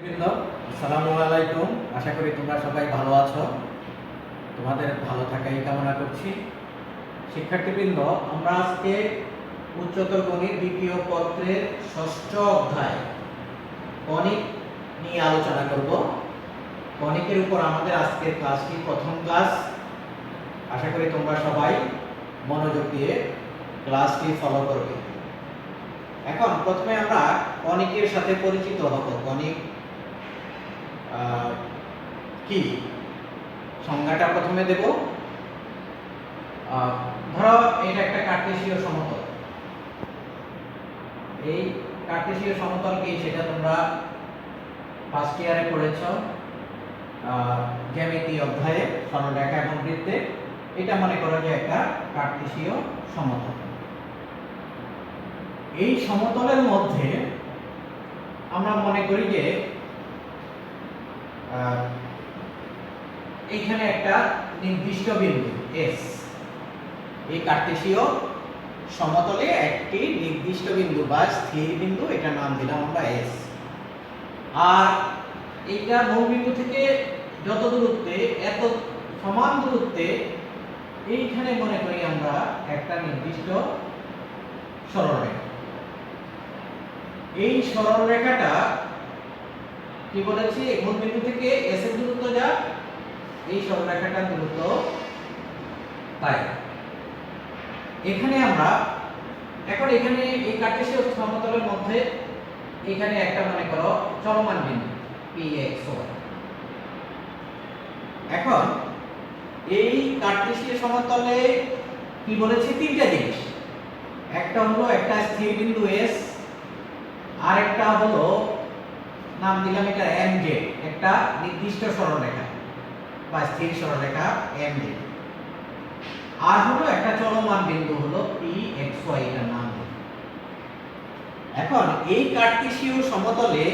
বৃন্দ, আসসালামু আলাইকুম। আশা করি তোমরা সবাই ভালো আছো। তোমাদের ভালো থাকাই কামনা করছি। শিক্ষার্থীবৃন্দ, আমরা আজকে উচ্চতর গণিত দ্বিতীয় পত্রের ষষ্ঠ অধ্যায় কণিক নিয়ে আলোচনা করব। কণিকের উপর আমাদের আজকের ক্লাসটি প্রথম ক্লাস। আশা করি তোমরা সবাই মনোযোগ দিয়ে ক্লাসটি ফলো করবে। এখন প্রথমে আমরা কণিকের সাথে পরিচিত হব। কণিক কি সংজ্ঞাটা প্রথমে দেব। ধরো এটা একটা কার্টেসীয় সমতল। এই কার্টেসীয় সমতল কি সেটা তোমরা ফার্স্ট ইয়ারে পড়েছো জ্যামিতি অধ্যায়ে, সরলরেখা এবং বৃত্তে। এটা মনে করো যে একটা কার্টেসীয় সমতল। এই সমতলের মধ্যে আমরা মনে করি যে এইখানে একটা নির্দিষ্ট বিন্দু S, এই কার্টেসীয় সমতলে একটি নির্দিষ্ট বিন্দু বা স্থির বিন্দু, এটা নাম দিলাম আমরা S। আর এইটা মূল বিন্দু থেকে যত দূরত্বে, এত সমান দূরত্বে এইখানে মনে করি আমরা একটা নির্দিষ্ট সরলরেখা। এই সরলরেখাটা কি বলেছি, মূল বিন্দু থেকে S এর দূরত্ব যা, এই সরলরেখাটার দূরত্ব তাই। এখানে আমরা এখন এখানে এই কার্টেসীয় সমতলের মধ্যে এখানে একটা মনে করো চলমান বিন্দু Px। এখন এই কার্টেসীয় সমতলে কি বলেছি, তিনটা জিনিস। একটা হলো একটা স্থির বিন্দু S, আর একটা হলো নাম দিলাম এটা MZ, একটা নির্দিষ্ট সরলরেখা বা স্থির সরলরেখা MZ। আর হলো একটা চলমান বিন্দু হলো Pxy, এর নাম। এখন এই কার্টেসীয় সমতলে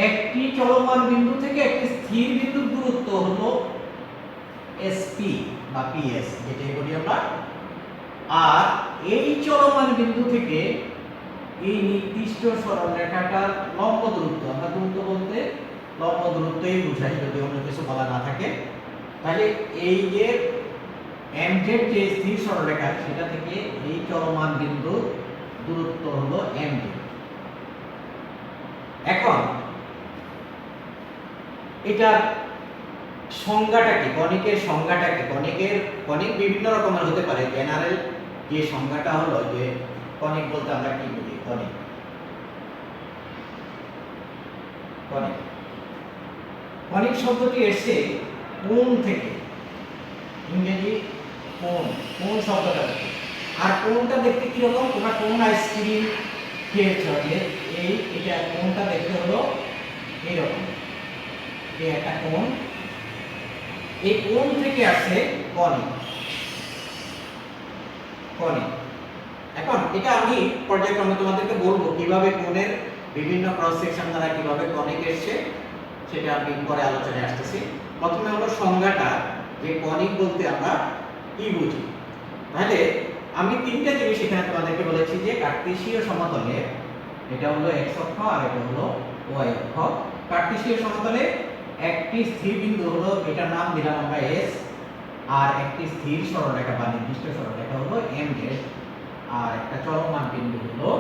একটি চলমান বিন্দু থেকে একটি স্থির বিন্দুর দূরত্ব হলো SP বা PS, যেটাই বলি আমরা। আর এই চলমান বিন্দু থেকে এই নির্দিষ্ট সরলরেখাটার লম্ব দূরত্ব, আমরা দূরত্ব বলতে লম্ব দূরত্বই বুঝাই, যদি অন্য কিছু বলা না থাকে। তাহলে এই যে MZ যে স্থির সরলরেখা, সেটা থেকে এই চলমান বিন্দু দূরত্ব হলো MZ। এখন এটার সংজ্ঞাটা কি, কণিকের সংজ্ঞাটা কি? কণিক বিভিন্ন রকমের হতে পারে। জেনারেল যে সংজ্ঞাটা হলো যে কণিক বলতে আমরা কি বুঝি। কণিক শব্দটি এসেছে কোণ থেকে, ইংরেজি কোণ শব্দটা থেকে। আর কোণটা দেখতে কি রকম, তোমরা কোণ আইসক্রিম খেয়েছো, যে এটা কোণটা দেখতে হলো এইরকম। এই একটা কোণ, এই কোণ থেকে আসে কণিক। এখন এটা আমি পর্যায়ক্রমে তোমাদেরকে বলবো কিভাবে কোণের বিভিন্ন ক্রস সেকশন দ্বারা কিভাবে কণিক এসেছে, সেটা আমি পরে আলোচনায় আসতেছি। প্রথমে হলো সংজ্ঞাটা, যে কণিক বলতে আমরা কি বুঝি। তাহলে আমি তিনটা জিনিস এখানে তোমাদেরকে বলেছি, যে কার্টেসীয় সমতলে এটা হলো x অক্ষ আর এটা হলো y অক্ষ। কার্টেসীয় সমতলে একটি স্থির বিন্দু হলো, এটার নাম দিলাম আমরা S, আর একটি স্থির সরলরেখা বা নির্দিষ্ট সরলরেখা হলো MZ, আর একটা চলমান বিন্দু হলো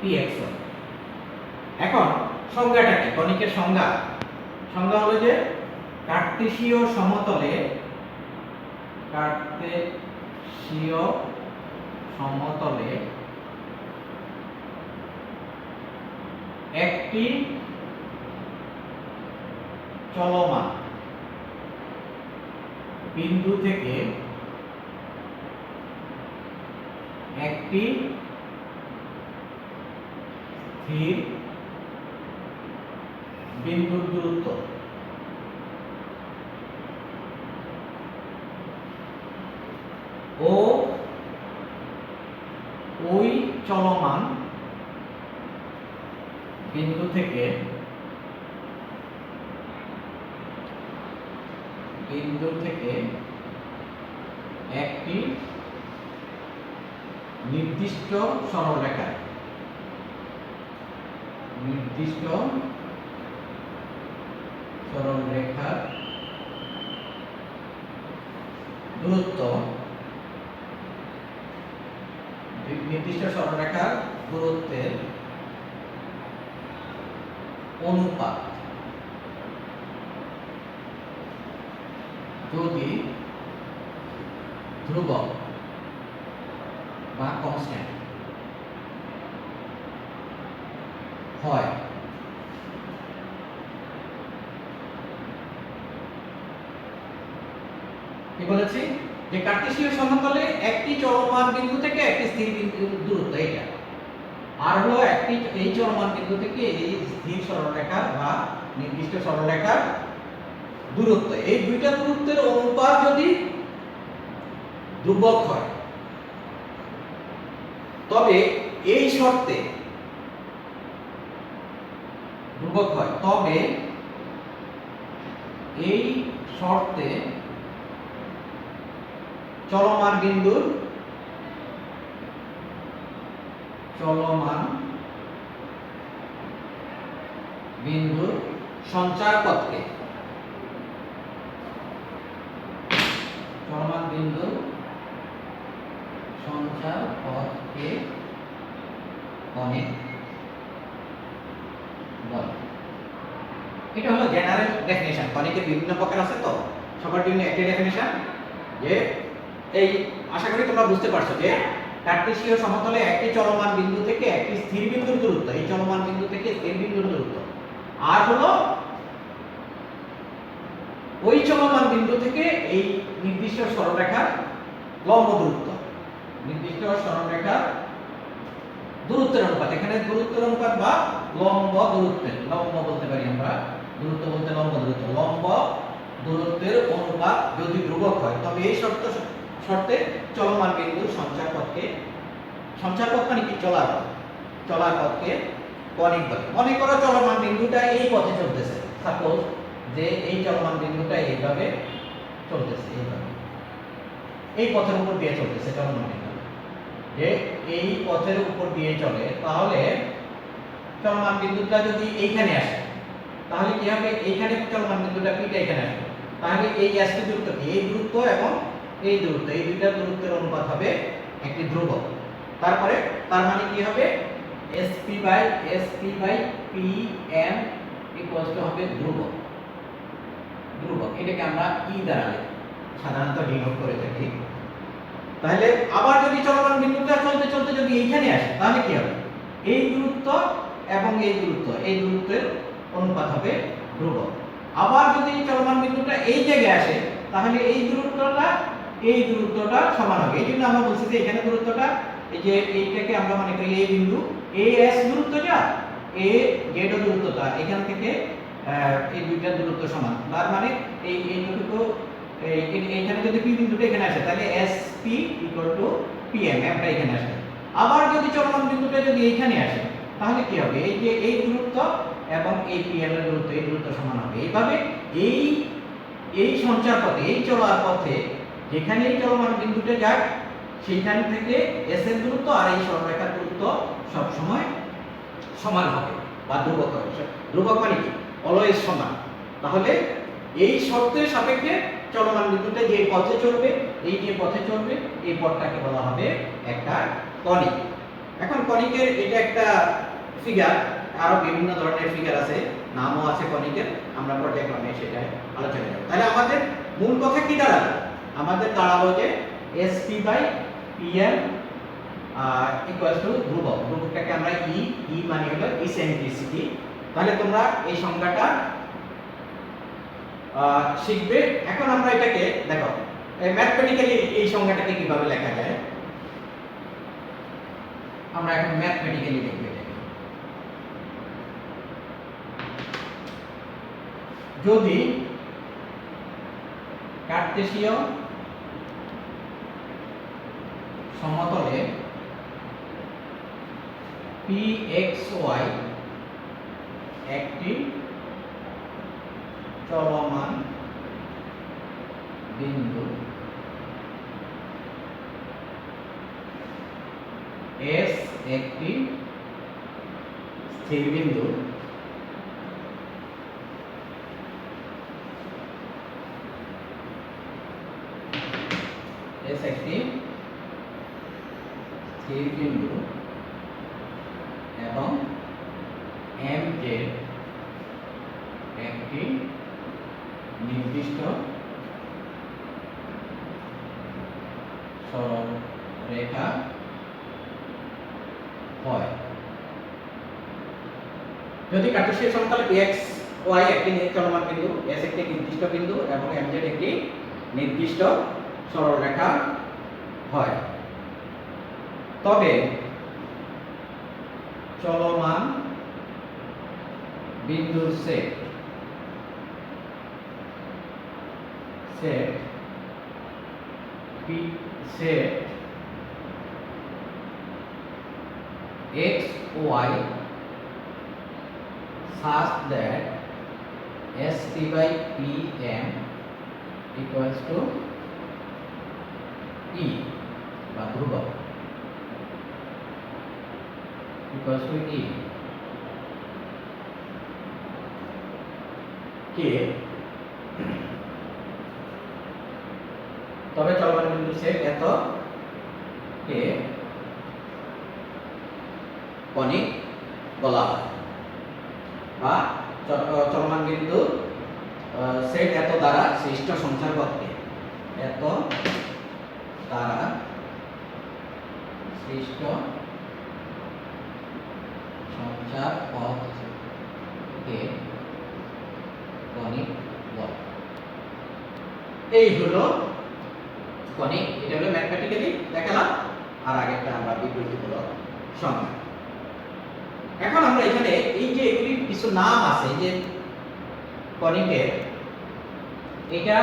Px। এখন সংজ্ঞাটা কি, কণিকের সংজ্ঞা হলো যে কার্টেসীয় সমতলে একটি চলমান বিন্দু থেকে একটি স্থির বিন্দুর দূরত্ব ও ওই চলমান বিন্দু থেকে একটি নির্দিষ্ট সরলরেখা নির্দিষ্ট সরলরেখার দূরত্ব, নির্দিষ্ট সরলরেখার দূরত্বের অনুপাত যদি ধ্রুবক বা কনস্ট্যান্ট হয়, কি বলেছি যে কার্টেসীয় সমতলে একটি চলমান বিন্দু থেকে একটি স্থির বিন্দুর দূরত্ব এটা, আর হলো একটি এই চলমান বিন্দু থেকে এই স্থির সরলরেখার বা নির্দিষ্ট সরলরেখার দূরত্ব, এই দুইটা দূরত্বের অনুপাত যদি ধ্রুবক হয়, তবে এই শর্তে ধ্রুবক হয়, তবে এই শর্তে চলমান বিন্দুর সঞ্চার পথকে কনিক বলে। এটা হলো জেনারেল ডেফিনিশন। কনিকের বিভিন্ন প্রকার আছে, তো সবার জন্য একই ডেফিনিশন। যে এই আশা করি তোমরা বুঝতে পারছো যে কার্টেসীয় সমতলে একটি চলমান বিন্দু থেকে একটি স্থির বিন্দুর দূরত্ব, এই চলমান বিন্দু থেকে স্থির বিন্দুর দূরত্ব, আর হলো ওই চলমান বিন্দু থেকে এই নির্দিষ্ট সরলরেখার লম্ব দূরত্ব, নির্দিষ্ট সরলরেখার দূরত্বের অনুপাত। এখানে দূরত্বের অনুপাত বা লম্ব দূরত্বের, লম্ব বলতে পারি আমরা, দূরত্ব বলতে লম্ব দূরত্ব, লম্ব দূরত্বের অনুপাত যদি ধ্রুবক হয়, তবে এই শর্তে চলমান বিন্দুর সঞ্চার পথকে মানে কি, চলার পথকে কনিক বলে। মনে করো চলমান বিন্দুটা এই পথে চলতেছে, সাপোজ যে এই চলমান বিন্দুটা এইভাবে চলতেছে, এইভাবে এই পথের উপর দিয়ে চলতেছে চলমান বিন্দু, যে এই পথের উপর দিয়ে চলে, তাহলে চলমান বিন্দুটা যদি এইখানে আসে, তাহলে কি হবে, এইখানে চলমান বিন্দুটা পিটা এখানে আসবে, তাহলে এই এসপি দূরত্ব, এই দূরত্ব এবং এই দূরত্ব, এই দুইটা দূরত্বের অনুপাত হবে একটি ধ্রুবক। তারপরে তার মানে কি হবে, SP by PM equals to হবে ধ্রুবক। এটাকে আমরা ই দ্বারা সাধারণত ডিনোট করে থাকি। তাহলে আবার যদি চলমান বিন্দুটা চলতে চলতে যদি এইখানে আসে, তাহলে কি হবে, এই দূরত্ব এবং এই দূরত্বের অনুপাত হবে ধ্রুবক। আবার যদি চলমান বিন্দুটা এই জায়গায় আসে, তাহলে এই দূরত্বটা সমান হবে। এই জন্য আমরা বলছি যে এখানে দূরত্বটা, এই যে এইটাকে আমরা মনে করি এই বিন্দু AS দূরত্বটা, AZ দূরত্বটা, এখান থেকে এই দুইটা দূরত্ব সমান। তার মানে এইটুকু এইখানে যদি P বিন্দুটা এখানে আসে, তাহলে SP PM আমরা এখানে আসে। আবার যদি চলমান বিন্দুটা যদি এইখানে আসে, তাহলে কি হবে, এই যে এই দূরত্ব এবং এই PM এর দূরত্ব, এই দূরত্ব সমান হবে। এইভাবে এই সঞ্চার পথে, এই চলার পথে যেখানে এই চলমান বিন্দুটা যাক, সেইখান থেকে S এর দূরত্ব আর এই সরলরেখার দূরত্ব সব সময় সমান হবে বা ধ্রুবক হবে। ধ্রুবক মানে কি, অলওয়েজ সমান। তাহলে এই শর্তের সাপেক্ষে চলমান বিন্দুটা যে পথে চলবে, এই পথটাকে বলা হবে একটা কনিক। এখন কনিকের এটা একটা ফিগার, আরো বিভিন্ন ধরনের ফিগার আছে, নামও আছে কনিকের, আমরা পর্যায়ক্রমে সেটা আলোচনা করব। তাহলে আমাদের মূল কথা কি দাঁড়ালো, আমাদের দাঁড়ালো যে SP by PM equals to ধ্রুবক। ধ্রুবকটাকে আমরা ই মানে হলো ইসেন্ট্রিসিটি। তাহলে তোমরা এই সংজ্ঞাটা শিখবে। এখন আমরা এটাকে দেখো ম্যাথমেটিক্যালি এই সংজ্ঞাটাকে কিভাবে লেখা যায়, আমরা এখন ম্যাথমেটিক্যালি লিখব এটাকে। যদি কার্টেসীয় সমতলে PXY একটি চলমান বিন্দু, S একটি স্থির বিন্দু S একটি স্থির বিন্দু এবং MZ একটি নির্দিষ্ট সরল রেখা হয়। যদি কার্টেসীয় সমতলে px y একটি চলমান বিন্দু, s একটি নির্দিষ্ট বিন্দু এবং mz একটি নির্দিষ্ট সরল রেখা হয়, তবে চলমান বিন্দুর set x y such that st by pm equals to e বা ধ্রুবক equals to e কে তবে চলমান বিন্দু সেট এত কে কনিক বলা হয়, বা চলমান বিন্দু সেট এত দ্বারা সৃষ্ট সংখ্যার পথকে, এত দ্বারা সৃষ্ট সংখ্যার পথকে কনিক বলে। এই হলো কনিক, এটা হলো ম্যাথমেটিক্যালি দেখালাম, আর আগেরটা আমরা বিবৃতিমূলক সংজ্ঞা। এখন আমরা এখানে এই যে এগুলি কিছু নাম আছে যে কনিকের, এটা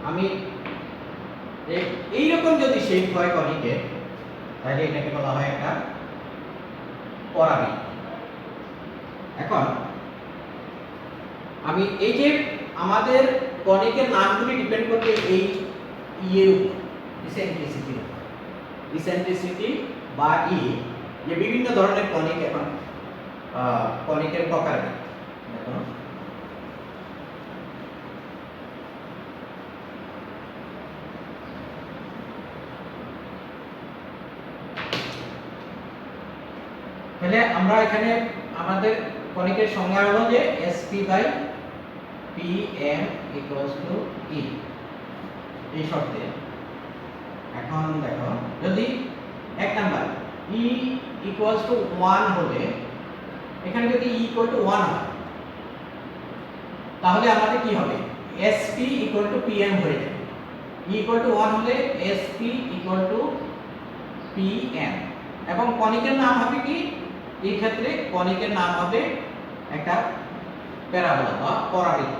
আমি এইরকম যদি শেপ হয় কনিকের, তাহলে এটাকে বলা হয় একটা পরাবৃত্ত। এখন আমি এই যে আমাদের কনিকের নামগুলি ডিপেন্ড করবে এই ইয়ের উপর, ইসেন্ট্রিসিটির উপর। ইসেন্ট্রিসিটি বা ই যে বিভিন্ন ধরনের কনিক, এখন কনিকের প্রকার দেখো, তাহলে আমরা এখানে আমাদের কনিকের সংজ্ঞা হলো যে sp by pm equals to e এই শর্তে। এখন দেখো, যদি এক নাম্বার e equals to 1 হলে, এখানে যদি e equal to 1 হয়, তাহলে আমাদের কি হবে, sp equal to pm হয়ে যাবে। e equal to 1 হলে sp equal to pm, এবং কনিকের নাম হবে কি, এই ক্ষেত্রে কনিকের নাম হবে একটা প্যারাবোলা বা পরাবৃত্ত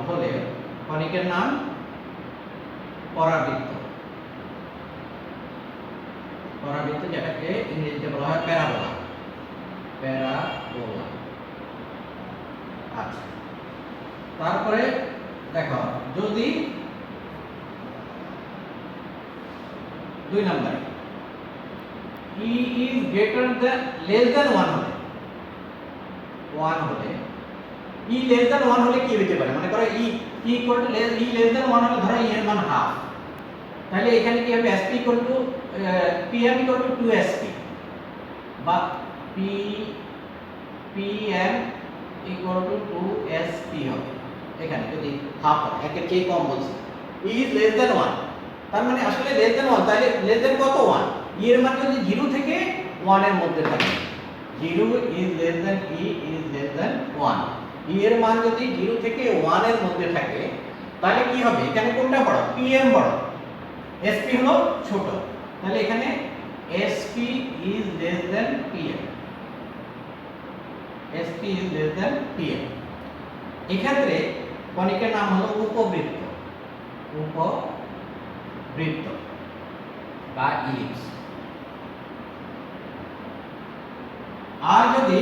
হলে কনিকের নাম পরাবৃত্ত, পরাবৃত্ত যেটাকে ইংরেজিতে বলা হয় প্যারাবোলা, প্যারাবোলা। আচ্ছা, তারপরে দেখো, যদি 2 নম্বরে e is greater than less than 1 হলে, 1 হলে e less than 1 হলে কি হতে পারে, মনে করো e equal to less, e less than 1 হলে ধরো e এর মান হাফ, তাহলে এখানে কি হবে, sp equal to pm equal to 2sp, বা pm equal to 2sp হবে। এখানে যদি হাফ হয়, একের চেয়ে কম বলছে, e is less than 1, তার মানে আসলে less than 1, তাহলে less than কত, 1, e এর মান যদি 0 থেকে 1 এর মধ্যে থাকে, 0 is less than e is less than 1, e এর মান যদি 0 থেকে 1 এর মধ্যে থাকে, তাহলে কি হবে, এখানে কোনটা বড়, pm বড়, sp হলো ছোট, তাহলে এখানে sp is less than pm, sp is less than pm। এক্ষেত্রে কনিকের নাম হলো উপবৃত্ত, উপবৃত্ত বা ইলিপস। আর যদি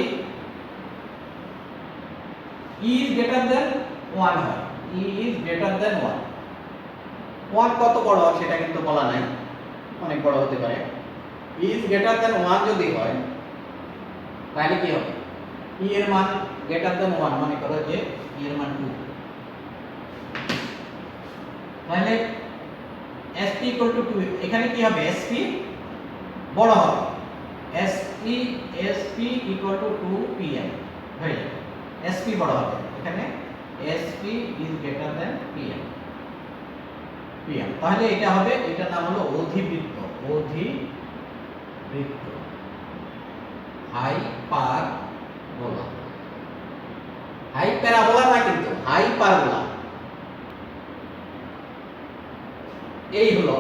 e is greater than 1 হয়, e is greater than 1, 1 কত বড় সেটা কিন্তু বলা নাই, অনেক বড় হতে পারে। e is greater than 1 যদি হয়, তাহলে কি হবে e এর মান গ্রেটার দ্যান 1 মনে করো যে e এর মান 2 তাহলে sp 2 এখানে কি হবে sp বড় হবে sp 2 pm হয়ে যাবে sp বড় হবে এখানে sp is greater than pm তাহলে এটা হবে এটার নাম হলো অধিবৃত্ত হাইপারবোলা হাইপ্যারাবোলা না কিন্তু হাইপারবোলা এই হলো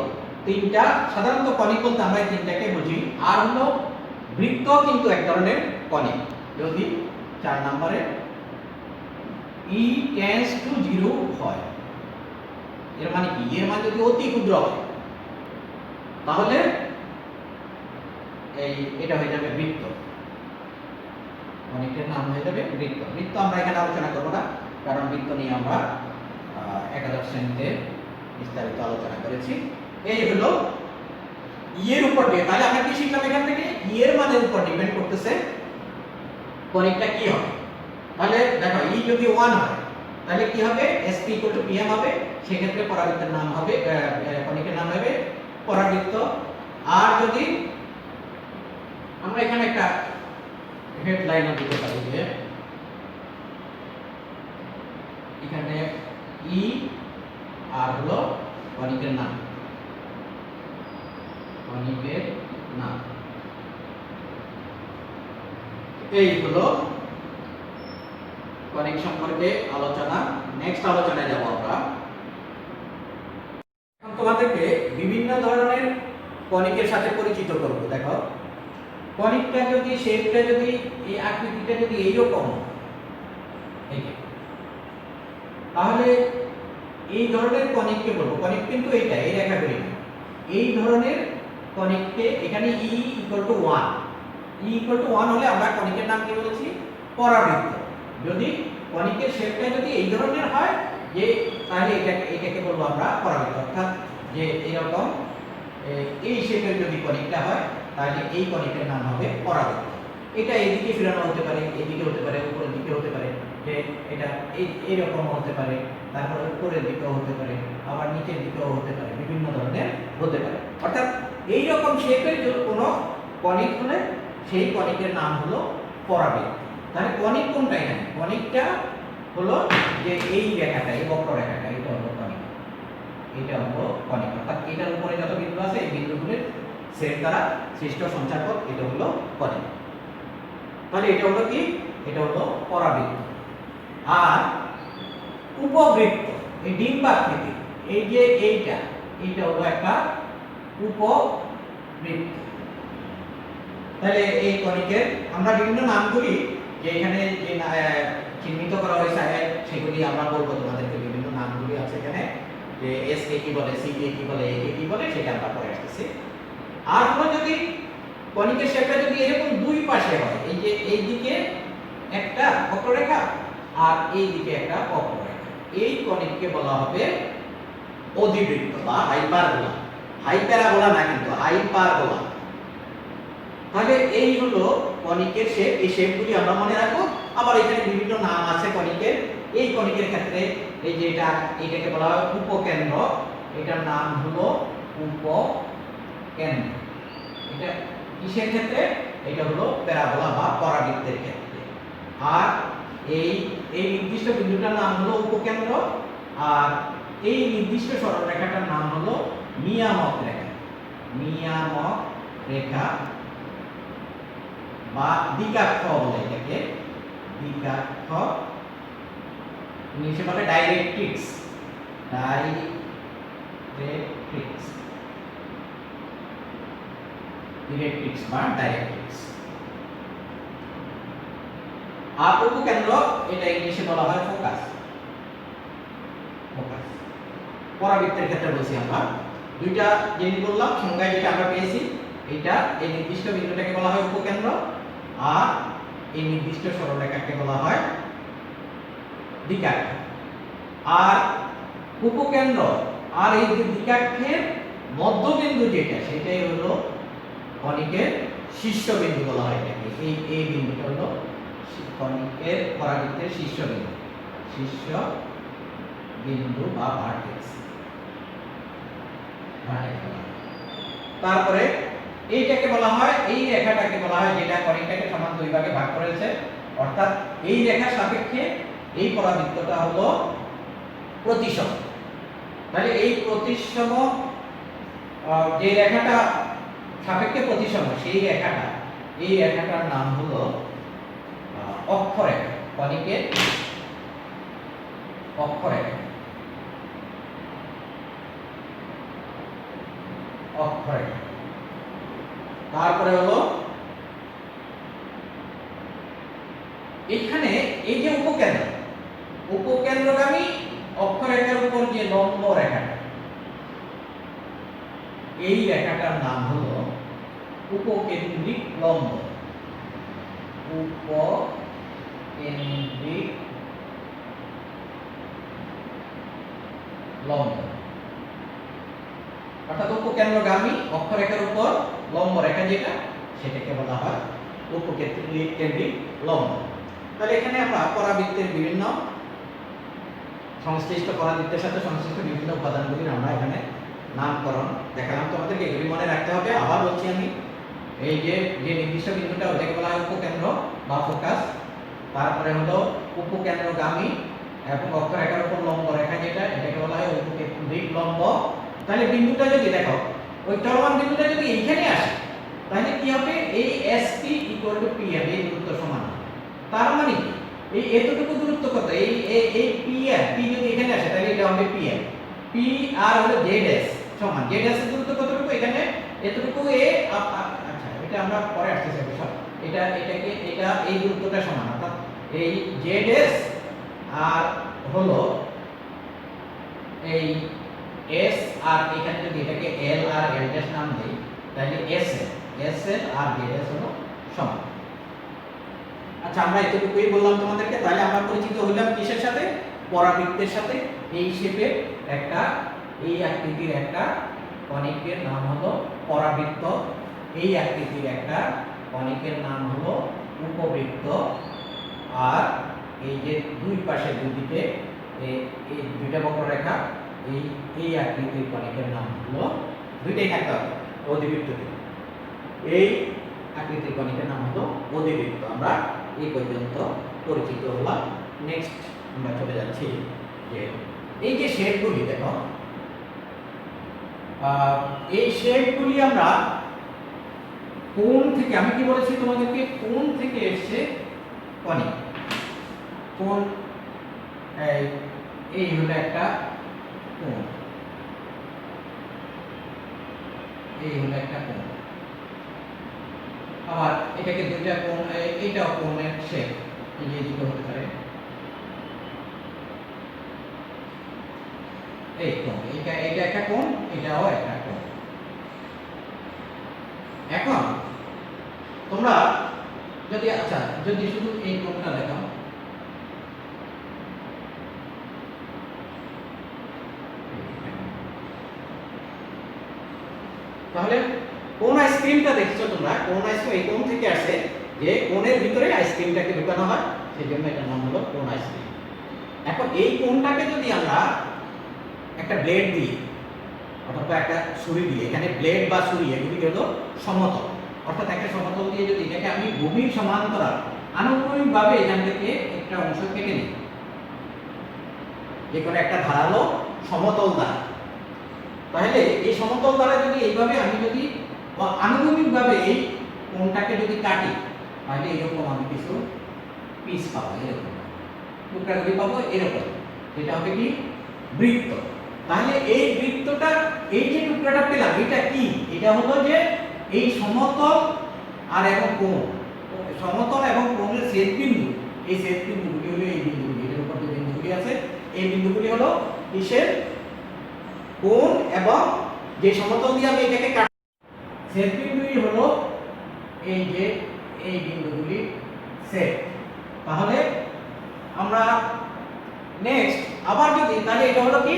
তিনটা সাধারণত কনিক বলতে আমরা এই তিনটাকে বুঝি আর হলো বৃত্ত কিন্তু এক ধরনের কনিক যদি 4 নম্বরে e tends to 0 হয় এর মানে কি এর মান যদি অতি ক্ষুদ্র হয় তাহলে এটা হয়ে যাবে বৃত্ত কনিকের নাম হয়ে যাবে বৃত্ত আমরা এখানে আলোচনা করব না কারণ বৃত্ত নিয়ে আমরা একাদশ শ্রেণীতে বিস্তারিত আলোচনা করেছি এই হলো এর উপর তাহলে আমরা কি শিখলাম এখান থেকে এর মানের উপর ডিপেন্ড করতেছে কনিকটা কি হবে তাহলে দেখো e যদি 1 হয় তাহলে কি হবে sp pm হবে সেই ক্ষেত্রে পরাবৃত্তের নাম হবে কনিকের নাম হবে পরাবৃত্ত আর যদি আমরা এখানে একটা হেডলাইনও দিতে পারি যে এখানে e আর হলো কনিকের নাম এই হলো কনিক সম্পর্কে আলোচনা নেক্সট আলোচনায় যাব আমরা এখন তোমাদেরকে বিভিন্ন ধরনের কনিকের সাথে পরিচিত করব দেখো কনিকটা যদি শেপটা যদি এই আকৃতিটা যদি এইরকম এই তাহলে এই ধরনের কনিককে বলবো কনিক কিন্তু এইটা এই রেখা করি না এই ধরনের কনিককে এখানে e 1 হলে আমরা কনিকের নাম কি বলেছি পরাবৃত্ত যদি কনিকের শেপটা যদি এই ধরনের হয় যে তাহলে এটাকে বলবো আমরা পরাবৃত্ত অর্থাৎ যে এরকম এই শেপের যদি কনিকটা হয় তাহলে এই কনিকের নাম হবে পরাবৃত্ত এটা এইদিকে ফিরানো হতে পারে এইদিকে হতে পারে উপরের দিকে হতে পারে যে এটা এইরকম হতে পারে তারপরে উপরের দিকেও হতে পারে আবার নিচের দিকেও হতে পারে বিভিন্ন ধরনের হতে পারে অর্থাৎ এই রকম শেপের কোনো কনিক হলে সেই কনিকের নাম হলো পরাবৃত্ত তাহলে কনিক কোনটাই না কনিকটা হলো যে এই রেখাটা এই বক্ররেখাটা এটা হলো কনিক এটা হলো কনিক অর্থাৎ এটার উপরে যত বিন্দু আছে এই বিন্দুগুলোর সেট দ্বারা সৃষ্ট সঞ্চারপথ এটা হলো কনিক তাহলে এটা হলো কি এটা হলো পরাবৃত্ত আর উপবৃত্ত এই ডিম্বাকৃতি এই যে এইটা হলো একটা উপবৃত্ত তাহলে এই কনিকের আমরা বিভিন্ন নামগুলি যে এখানে যে চিহ্নিত করা হয়েছে সেগুলি আমরা বলবো তোমাদেরকে বিভিন্ন নামগুলি আছে এখানে যে এস কে কি বলে সি কে কি বলে এ কে কি বলে সেটা আমরা পরে আসতেছি আর হলো যদি কনিকের শেপটা যদি এরকম দুই পাশে হয় এই যে এই দিকে একটা বক্ররেখা আর এই দিকে একটা বক্ররেখা এই কনিককে বলা হবে অধিবৃত্ত বা হাইপারবোলা হাইপ্যারাবোলা না কিন্তু হাইপারবোলা তাহলে এই হলো কনিকের শেপ এই শেপগুলি আমরা মনে রাখবো আবার এখানে বিভিন্ন নাম আছে কনিকের এই কনিকের ক্ষেত্রে এই যে এটাকে বলা হয় উপকেন্দ্র এটার নাম হলো উপকেন্দ্র এটা কিসের ক্ষেত্রে এটা হলো প্যারাবোলা বা পরাবৃত্তের ক্ষেত্রে আর এই নির্দিষ্ট বিন্দুটার নাম হলো উপকেন্দ্র আর এই নির্দিষ্ট সরলরেখাটার নাম হলো নিয়ামক রেখা বা দ্বিকাক্ষ বলে এটাকে দ্বিকাক্ষ নিচে বলে ডাইরেক্ট্রিক্স বা ডাইরেক্ট্রিক্স আর উপকেন্দ্র এটা ইংলিশে বলা হয় ফোকাস পরাবৃত্তের ক্ষেত্রে বলছি আমরা দুইটা জিনিস বললাম সংজ্ঞায় যেটা আমরা পেয়েছি এটা এই নির্দিষ্ট বিন্দুটাকে বলা হয় উপকেন্দ্র আর এই নির্দিষ্ট সরলরেখাকে বলা হয় দ্বিকাক্ষ আর উপকেন্দ্র আর এই দ্বিকাক্ষের মধ্যবিন্দু যেটা সেটাই হলো কনিকের শীর্ষবিন্দু বলা হয় এটাকে এই বিন্দুটা হলো কনিকের পরাবৃত্তের শীর্ষ বিন্দু বা ভার্টেক্স। তারপরে এইটাকে বলা হয়, এই রেখাটাকে বলা হয় যেটা কনিকটাকে সমান দুই ভাগে ভাগ করেছে, অর্থাৎ এই রেখার সাপেক্ষে এই পরাবৃত্তটা হলো প্রতিসম। তাহলে এই প্রতিসম যে রেখাটা সাপেক্ষে প্রতিসম, সেই রেখাটা, এই রেখাটার নাম হলো অক্ষরেখা, কনিকের অক্ষরেখা। অক্ষরেখা। তারপরে হলো এখানে এই যে উপকেন্দ্রগামী অক্ষরেখার উপর যে লম্ব রেখাটা, এই রেখাটার নাম হলো উপকেন্দ্রিক লম্ব। উপকেন্দ্রিক লম্ব অর্থাৎ উপকেন্দ্রগামী অক্ষরেখার উপর লম্ব রেখা যেটা, সেটাকে বলা হয় উপকেন্দ্রিক লম্ব। তাহলে এখানে আমরা পরাবৃত্তের বিভিন্ন সংশ্লিষ্ট পরাবৃত্তের সাথে সংশ্লিষ্ট বিভিন্ন উপাদানগুলির আমরা এখানে নামকরণ দেখালাম। তোমাদেরকে এগুলি মনে রাখতে হবে। আবার বলছি আমি, এই যে নির্দিষ্ট বিন্দুটা ওটাকে বলা হয় উপকেন্দ্র বা ফোকাস। তারপরে হলো উপকেন্দ্রগামী এবং অক্ষরেখার উপর লম্ব রেখা যেটা, এটাকে বলা হয় উপকেন্দ্রিক লম্ব। তাহলে বিন্দুটা যদি দেখো, ওই চলমান বিন্দুটা যদি এইখানে আসে, তাহলে কি হবে? এই SP = PM, এই দূরত্ব সমান। তার মানে কি, এই এতটুকু দূরত্ব কত? এই PM, P যদি এখানে আসে তাহলে এটা হবে PM। P আর হলো ZS সমান। ZS এর দূরত্ব কতটুকু? এখানে এতটুকু। আচ্ছা, এটা আমরা পরে আসতেছি সব। এটা এই দূরত্বটা সমান, অর্থাৎ এই ZS আর হলো এই S, আর এখানে যদি এটাকে L আর L' নাম দেই, তাহলে SL আর ZS হলো সমান। আচ্ছা, আমরা এতটুকুই বললাম তোমাদেরকে। তাহলে আমরা পরিচিত হইলাম কিসের সাথে? পরাবৃত্তের সাথে। এই শেপের একটা, এই আকৃতির একটা কনিকের নাম হলো পরাবৃত্ত, এই আকৃতির একটা কনিকের নাম হলো উপবৃত্ত, আর এই যে দুই পাশে দুই দিকে এই দুইটা বক্ররেখা, এই আকৃতির কনিকের নাম হলো, দুইটাই থাকতে হবে, অধিবৃত্ত। এই আকৃতির কনিকের নাম হলো অধিবৃত্ত। আমরা এই পর্যন্ত পরিচিত হলাম। নেক্সট আমরা চলে যাচ্ছি যে এই যে শেপগুলি দেখো, এই শেপগুলি আমরা কোণ থেকে, আমি কি বলেছি তোমাদেরকে, কোণ থেকে এসেছে কনিক। কোণ, এই হলো একটা কোণ, এই হলো একটা কোণ। আবার এটাকে দুইটা কোণ, এইটাও কোণের শেপ, এই যে দুটো হতে পারে। এই কোণ, এটা একটা কোণ, এটাও একটা কোণ। এখন তোমরা যদি, আচ্ছা, যদি শুধু এই কোণটা দেখো, তাহলে কোন আইসক্রিমটা দেখছো তোমরা, কোন আইসক্রিম এই কোণ থেকে আসে, যে কোণের ভিতরে আইসক্রিমটাকে ঢুকানো হয়, সেই জন্য এটার নাম হলো কোণ আইসক্রিম। এখন এই কোণটাকে যদি আমরা একটা ব্লেড দিই অথবা একটা ছুরি দিয়ে, এখানে ব্লেড বা ছুরি এগুলি হলো সমতল, অর্থাৎ একটা সমতল দিয়ে যদি এটাকে আমি গভীর সমান্তরাল আনুভূমিকভাবে এখান থেকে একটা অংশ কেটে নিই, যে কোনো একটা ধারালো সমতল দ্বারা, তাহলে এই সমতল দ্বারা যদি এইভাবে আমি যদি আনুভূমিকভাবে এই কোণটাকে যদি কাটি, তাহলে এরকম আমি কিছু পিস পাবো, এরকম টুকরাগুলি পাবো, এরকম, এটা হবে কি? বৃত্ত। তাহলে এই বৃত্তটা, এই যে টুকরাটা পেলাম, এটা কি? এটা হলো যে এই সমতল আর এবং কোণ, সমতল এবং কোণের ছেদ বিন্দু, এই ছেদ বিন্দুগুলি হলো এই বিন্দুগুলি, এর উপর যে বিন্দুগুলি আছে, এই বিন্দুগুলি হলো কিসের? কোণ, এবং যে সমতল দিয়ে আমি এটাকে কাটি, ছেদ বিন্দুই হলো এই যে এই বিন্দুগুলি ছেদ। তাহলে আমরা নেক্সট আবার যদি, তাহলে এটা হলো কি?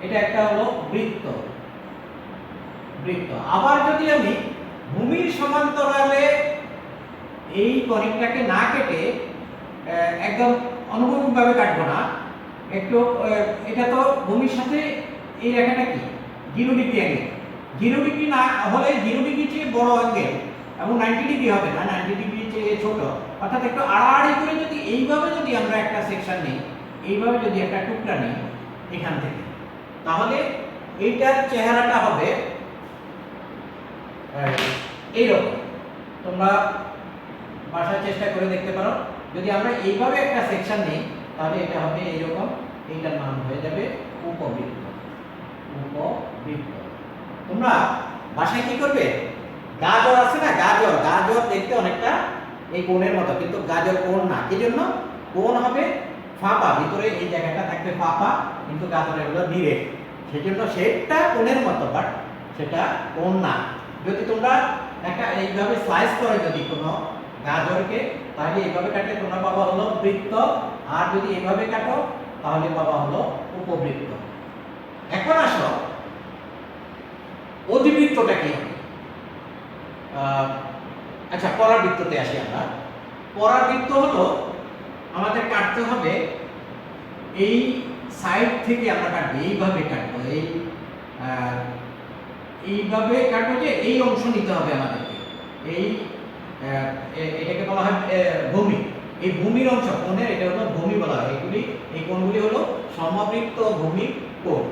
এটা একটা হলো বৃত্ত। আবার যদি আমি ভূমির সমান্তরালে এই কনিকটাকে না কেটে একদম অনুভূমিকভাবে কাটবো না, একটু এটা তো ভূমির সাথে এই রেখাটা কি 0 ডিগ্রি অ্যাঙ্গেল, 0 ডিগ্রি না হলে 0 ডিগ্রি চেয়ে বড় অ্যাঙ্গেল এবং 90 ডিগ্রি হবে না, 90 ডিগ্রি চেয়ে ছোট, অর্থাৎ একটু আড়াআড়ি করে যদি এইভাবে যদি আমরা একটা সেকশন নিই, এইভাবে যদি একটা টুকরা নিই এখান থেকে, তাহলে এইটার চেহারাটা হবে এইরকম। তোমরা বাসায় চেষ্টা করে দেখতে পারো। যদি আমরা এইভাবে একটা সেকশন নিই তাহলে এটা হবে এইরকম, এইটার নাম হয়ে যাবে উপবৃত্ত। উপবৃত্ত তোমরা বাসায় কি করবে, গাজর আছে না, গাজর, গাজর দেখতে অনেকটা এই কোণের মতো, কিন্তু গাজর কোণ না, এই জন্য কোণ হবে ফাঁপা, ভিতরে এই জায়গাটা থাকবে ফাঁপা, কিন্তু গাজরের হলো ডিরেক্ট, সেজন্য শেপটা কোণের মতো, বাট সেটা কোণ না। যদি তোমরা একটা এইভাবে স্লাইস করে যদি কোনো গাজরকে, তাহলে এইভাবে কাটলে তোমরা পাবা হলো বৃত্ত, আর যদি এইভাবে কাটো তাহলে পাবা হলো উপবৃত্ত। এখন আসো অধিবৃত্তটা কি হবে। আচ্ছা, পরাবৃত্ততে আসি আমরা। পরাবৃত্ত হলো আমাদের কাটতে হবে এই সাইড থেকে, আমরা কাটবো এইভাবে কাটবো, এইভাবে কাটবো, যে এই অংশ নিতে হবে আমাদেরকে, এই এটাকে বলা হয় ভূমি, এই ভূমির অংশ কোণের, এটা হলো ভূমি বলা হয়, এগুলি এই কোণগুলি হলো সমবৃত্ত ভূমি কোণ।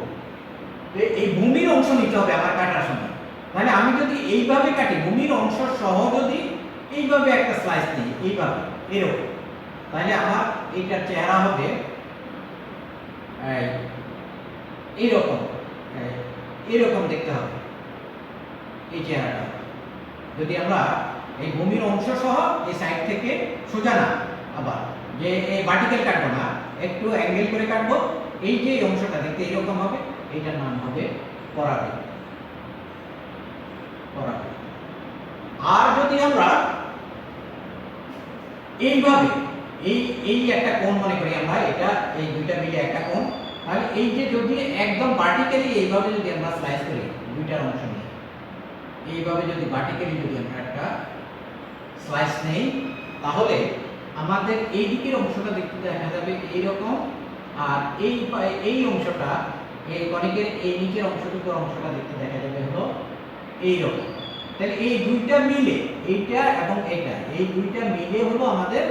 এই ভূমির অংশ নিতে হবে আমার কাটার সময়। মানে আমি যদি এইভাবে কাটি, ভূমির অংশ সহ যদি এইভাবে একটা স্লাইস নিই, এইভাবে এরকম, তাহলে আমার এইটার চেহারা হবে এইরকম, এরকম দেখতে হবে এই চেহারাটা। যদি আমরা এই ভূমির অংশ সহ এই সাইড থেকে সোজা না, আবার যে এই ভার্টিক্যাল কাটবো না, একটু অ্যাঙ্গেল করে কাটবো, এই যে অংশটা দেখতে এরকম হবে, এইটার নাম হবে পরাবৃত্ত। পরাবৃত্ত। আর যদি আমরা এইভাবে এই একটা কোণ মনে করি আমরা, এটা এই দুইটা মিলে একটা কোণ, তাহলে এই যে যদি একদম ভার্টিক্যালি এইভাবে যদি আমরা স্লাইস করি দুইটার অংশ নিয়ে, এইভাবে যদি ভার্টিক্যালি যদি আমরা একটা স্লাইস নেই, তাহলে আমাদের এই দিকের অংশটা দেখতে দেখা যাবে এইরকম, আর এই অংশটা, এই কনিকের এই নিচের অংশটুকুর অংশটা দেখতে দেখা যাবে হলো এইরকম। তাহলে এই দুইটা মিলে, এইটা এবং এটা, এই দুইটা মিলে হলো আমাদের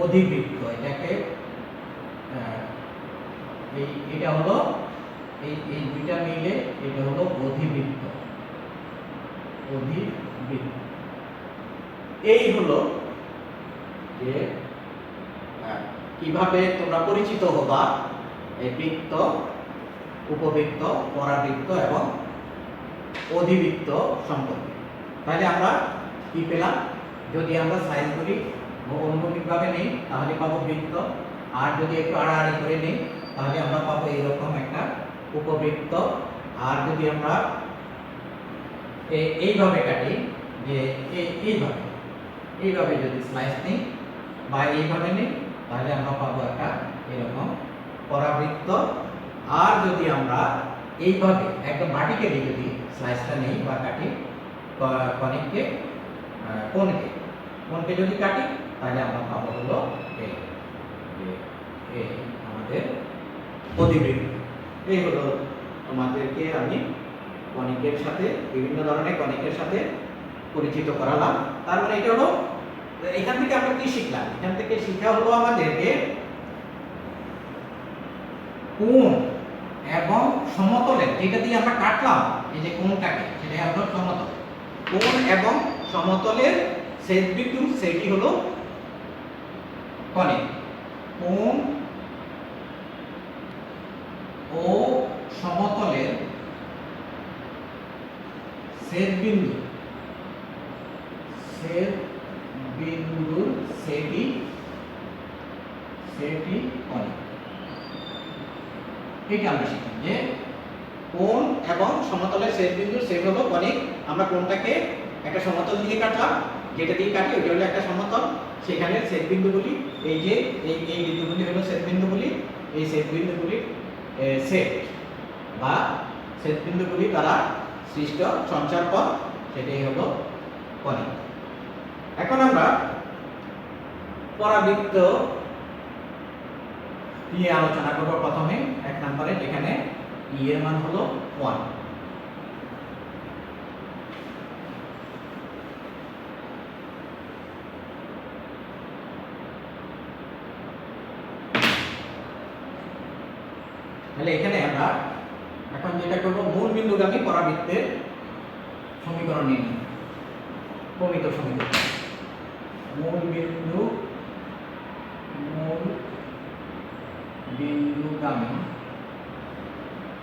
অধিবৃত্ত। এটাকে এটা হলো এই দুইটা মিলে এটা হলো অধিবৃত্ত। অধিবৃত্ত এই হলো যে কিভাবে তোমরা পরিচিত হবা এই বৃত্ত, উপবৃত্ত, পরাবৃত্ত এবং অধিবৃত্ত সম্পর্কে। তাহলে আমরা কি পেলাম, যদি আমরা সাইজগুলি অনুভূমিকভাবে নেই তাহলে পাবো বৃত্ত, আর যদি একটু আড়াআড়ি করে নেই তাহলে আমরা পাবো এইরকম একটা উপবৃত্ত। আর যদি আমরা এইভাবে কাটি, যে এইভাবে যদি স্লাইস নিই বা এইভাবে নিই, তাহলে আমরা পাবো একটা এরকম পরাবৃত্ত। আর যদি আমরা এইভাবে একদম ভার্টিক্যালি যদি স্লাইসটা নেই বা কাটি, কনিককে কোণকে যদি কাটি, তাহলে আমরা পাবো হলো এই আমাদের অধিবৃত্ত। এই হলো তোমাদেরকে আমি কনিকের সাথে, বিভিন্ন ধরনের কনিকের সাথে পরিচিত করালাম। তার মানে এটা হলো, এখান থেকে আমরা কি শিখলাম, এখান থেকে শিখা হলো আমাদেরকে কোণ এবং সমতলের, যেটা দিয়ে আমরা কাটলাম এই যে কোণটাকে, সেটা হলো সমতল। কোণ এবং সমতলের ছেদবিন্দু, সেটি হলো কনিক। কোণ ও সমতলের ছেদবিন্দু, ছেদবিন্দুর সেটি কনিক। এটা আমরা শিখলাম যে কোণ এবং সমতলের ছেদবিন্দুর সেট হলো কনিক। আমরা কোণটাকে একটা সমতল দিয়ে কাটলাম, যেটা দিয়ে কাটি ওইটা হলো একটা সমতল, সেখানে ছেদবিন্দুগুলি এই যে এই বিন্দুগুলি হলো ছেদবিন্দুগুলি, এই ছেদবিন্দুগুলির সেট বা ছেদবিন্দুগুলি দ্বারা সৃষ্ট সঞ্চারপথ, সেটাই হলো কনিক। এখন আমরা পরাবৃত্ত নিয়ে আলোচনা করব। প্রথমে 1 নম্বরে এখানে ই এর মান হলো 1। তাহলে এখানে আমরা এখন যেটা করব, মূল বিন্দুগামী পরাবৃত্তের সমীকরণ নির্ণয়, প্রমিত সমীকরণ। মূল বিন্দুগামী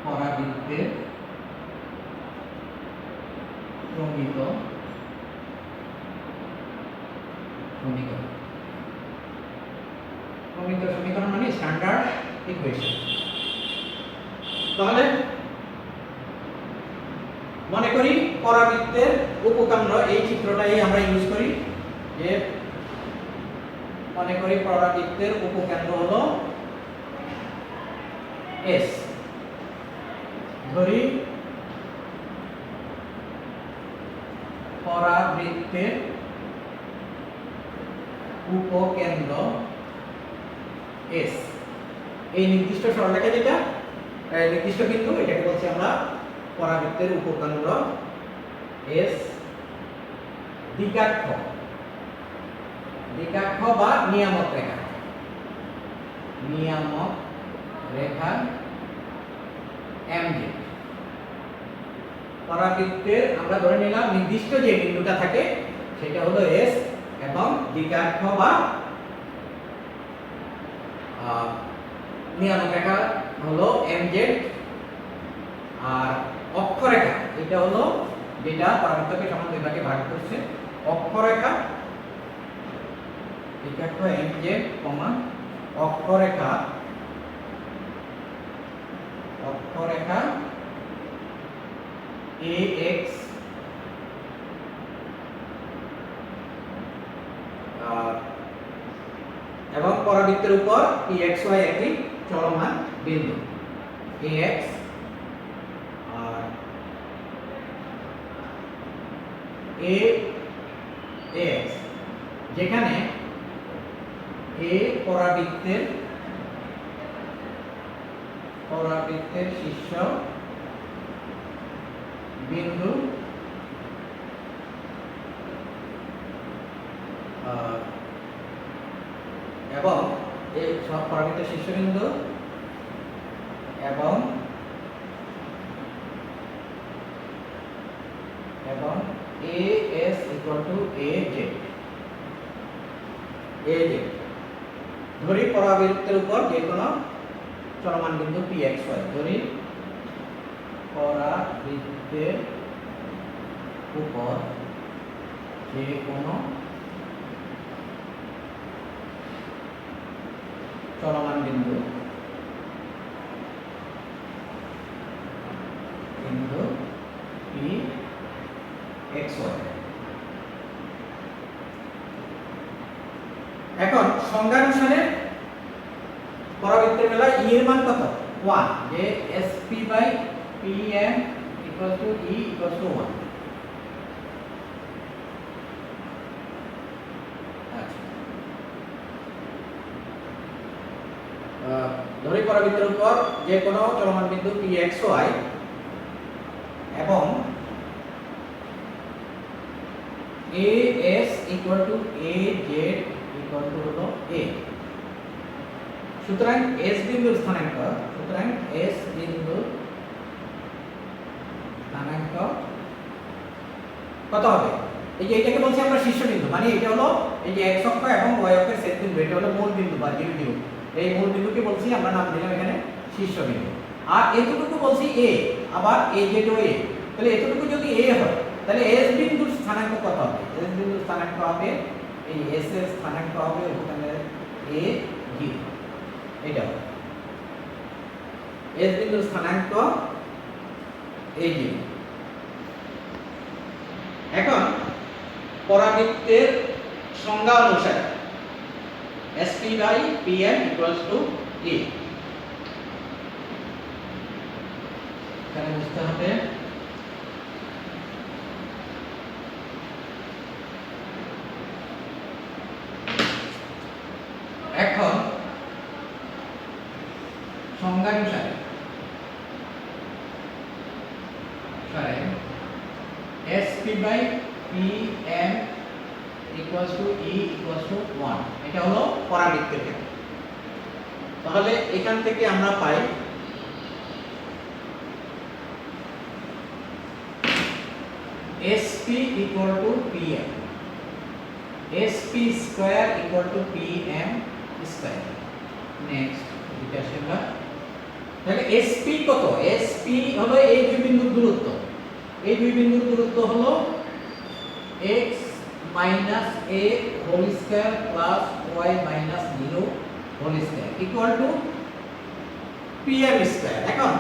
পরাবৃত্তের প্রমিত সমীকরণ। প্রমিত সমীকরণ মানে স্ট্যান্ডার্ড ইকুয়েশন। তাহলে মনে করি পরাবৃত্তের উপকেন্দ্র, এই চিত্রটাই আমরা ইউজ করি, যে মনে করি পরাবৃত্তের উপকেন্দ্র হলো এস। ধরি পরাবৃত্তের উপকেন্দ্র এস, এই নির্দিষ্ট সরলরেখা যেটা নির্দিষ্ট বিন্দু, এটাকে বলছি আমরা পরাবৃত্তের উপকেন্দ্র এস। দ্বিকাক্ষ বা নিয়ামক রেখা এমজি। পরাবৃত্তের আমরা ধরে নিলাম নির্দিষ্ট যে বিন্দুটা থাকে সেটা হলো এস, এবং দ্বিকাক্ষ বা নিয়ামক রেখা হলো এমজেড, আর অক্ষরেখা এটা হলো যেটা পরাবৃত্তকে সমান দুই ভাগে ভাগ করছে। অক্ষরেখা দ্বিকাক্ষ এমজেড, অক্ষরেখা ax, এবং পরাবৃত্তের উপর pxy একটি চলমান বিন্দু ax, আর ax, যেখানে a পরাবৃত্তের শীর্ষ বিন্দু, এবং এই সব পরাবৃত্তের শীর্ষবিন্দু, এবং as equal to az। ধরি পরাবৃত্তের উপর যে কোনো চলমান বিন্দু pxy, ধরি পরাবৃত্তের উপর যে কোনো চলমান বিন্দু pxy। এখন সংজ্ঞানুসারে পরাবৃত্তের বেলায় ই এর মান কত? 1, যে SP/PM = E = 1। ধরি পরাবৃত্তের উপর যে কোনো চলমান বিন্দু pxy এবং as equal to az equal to হলো a। সুতরাং s বিন্দুর স্থানাঙ্ক, কত হবে? এই যে এটাকে বলছি আমরা শীর্ষবিন্দু, মানে এটা হলো এই যে x অক্ষ এবং y অক্ষের ছেদ বিন্দু, এটা হলো মূল বিন্দু বা বিন্দু। এই মূল বিন্দুকে বলছি আমরা নাম দিলাম এখানে শীর্ষবিন্দু। আর এতটুকু বলছি a, আবার az ও a। তাহলে এতটুকু যদি a হয় তাহলে s বিন্দুর স্থানাঙ্ক কত হবে? s বিন্দুর স্থানাঙ্ক হবে, এই s এর স্থানাঙ্ক হবে ওখানে a 0। এটা s বিন্দুর স্থানাঙ্ক a 0। এখন পরাবৃত্তের সংজ্ঞা অনুসারে SP/PM = E। এখানে বুঝতে হবে সংজ্ঞানুসারে SP by PM equals to E equals to 1 এটা হলো পরাবৃত্তের ক্ষেত্রে। তাহলে এখান থেকে আমরা পাই SP equal to PM, SP square equal to PM square। Next এটা সেটা, তাহলে SP কত? SP হলো এই দুই বিন্দুর দূরত্ব, এই দুই বিন্দুর দূরত্ব হলো x minus a whole square plus y minus 0 whole square equal to PM square। এখন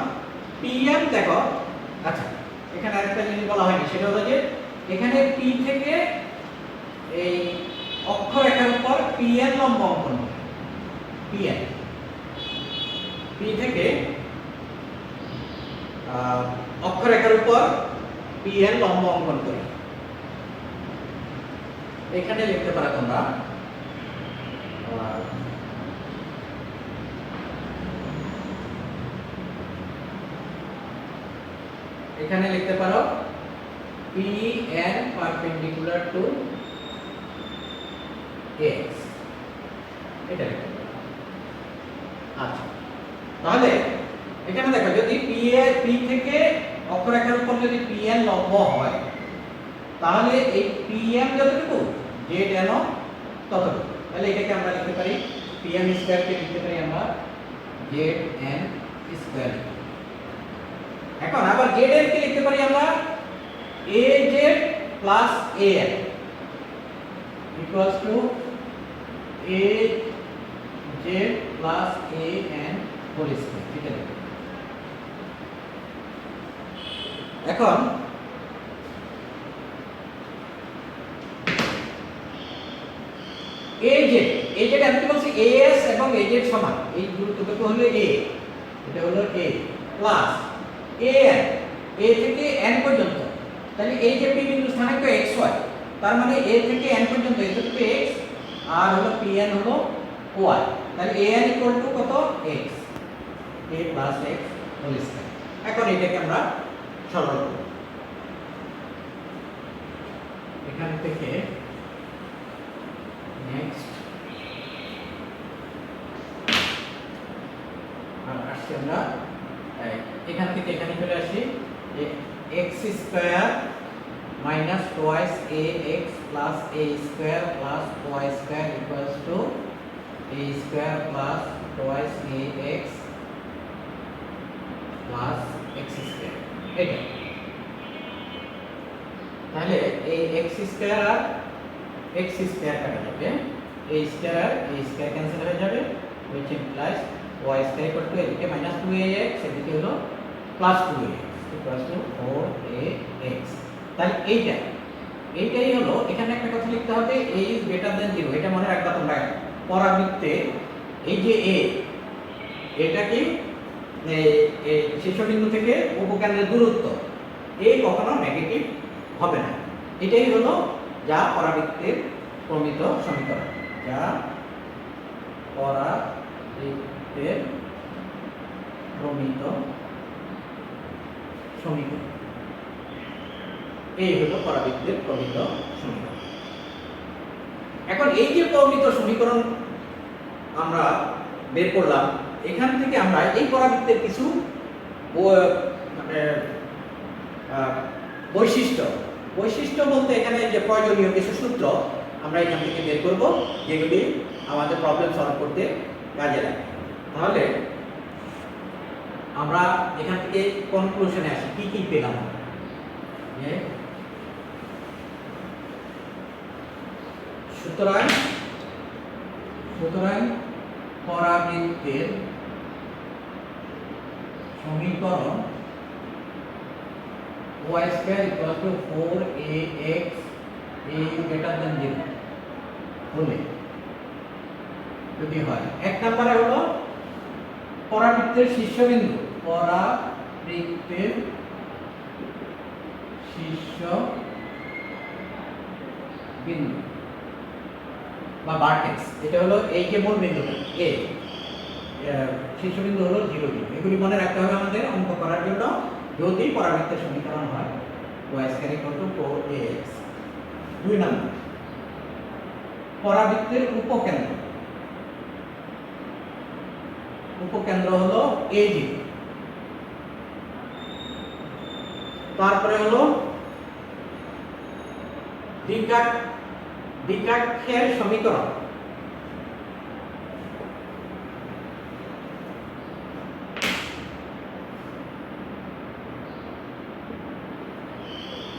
PM দেখো, আচ্ছা এখানে আরেকটা জিনিস বলা হয়নি, সেটা হলো যে এখানে P থেকে এই অক্ষরেখার উপর PN লম্ব অঙ্কন করে, PN P থেকে অক্ষরেখার উপর PN লম্ব অঙ্কন করি। এখানে লিখতে পারো তোমরা এখানে লিখতে পারো PN perpendicular to x, এটা লিখতে পারো। আচ্ছা তাহলে এখানে দেখো যদি P থেকে অক্ষরেখার উপর যদি PN লম্ব হয়, তাহলে এই PM যতটুকু ZN ততটুকু, তাহলে এটাকে আমরা লিখতে পারি PM স্কয়ার কে লিখতে পারি আমরা ZN স্কয়ার। এখন আবার ZN কে লিখতে পারি আমরা AZ plus AN equals to AZ plus AN whole square, এটা লিখতে পারি। এখন AZ আমি কি বলছি AS এবং AZ সমান, এই দূরত্বটুকু হলো A, এটা হলো A প্লাস AN, A থেকে N পর্যন্ত, তাহলে এই যে P বিন্দু স্থানাঙ্ক xy, তার মানে A থেকে N পর্যন্ত এতটুকু x আর হলো PN হলো y, তাহলে AN ইকুয়াল টু কত? x, A plus x whole square. এখন এটাকে আমরা সরল করব, এখান থেকে নেক্সট আসছি আমরা এখান থেকে এখানে চলে আসি, x square minus twice ax plus a square plus y square equals to a square plus twice ax plus x square. এটা তাহলে এই x স্কয়ার আর x স্কয়ার কাটা যাবে, a স্কয়ার ক্যান্সেল হয়ে যাবে, which implies y square equal two এদিকে minus 2ax, এদিকে হলো plus 2ax equals to 4ax। তাহলে এইটাই হলো, এখানে একটা কথা লিখতে হবে a ইজ গ্রেটার দ্যান 0, এটা মনে রাখবা তোমরা। পরাবৃত্তে এই যে a, এটা কি এই শীর্ষবিন্দু থেকে উপকেন্দ্রের দূরত্ব, a কখনো নেগেটিভ হবে না। এটাই হলো যা পরাবৃত্তের প্রমিত সমীকরণ, যা পরাবৃত্তের প্রমিত সমীকরণ, এই হলো পরাবৃত্তের প্রমিত সমীকরণ। এখন এই যে প্রমিত সমীকরণ আমরা বের করলাম, এখান থেকে আমরা এই পরাবৃত্তের কিছু মানে বৈশিষ্ট্য বলতে এখানে যে প্রয়োজনীয় কিছু সূত্র আমরা এখান থেকে বের করব, যেগুলি আমাদের প্রবলেম সলভ করতে কাজে লাগে। তাহলে আমরা এখান থেকে কনক্লুশনে আসি, কি কি পেলাম। সুতরাং পরাবৃত্তের সমীকরণ y square equal to 4ax a is greater than 0 হলে যদি হয়, এক নম্বরে হলো পরাবৃত্তের শীর্ষবিন্দু, পরাবৃত্তের শীর্ষবিন্দু বা ভার্টেক্স, এটা হলো এই যে মূল বিন্দুটা a, শীর্ষবিন্দু হলো 0 0। এগুলি মনে রাখতে হবে আমাদের অঙ্ক করার জন্য যদি পরাবৃত্তের সমীকরণ হয় y square equal two 4ax। 2 নম্বর পরাবৃত্তের উপকেন্দ্র। উপকেন্দ্র হলো AG। তারপরে হলো দ্বিঘাক্ষের সমীকরণ।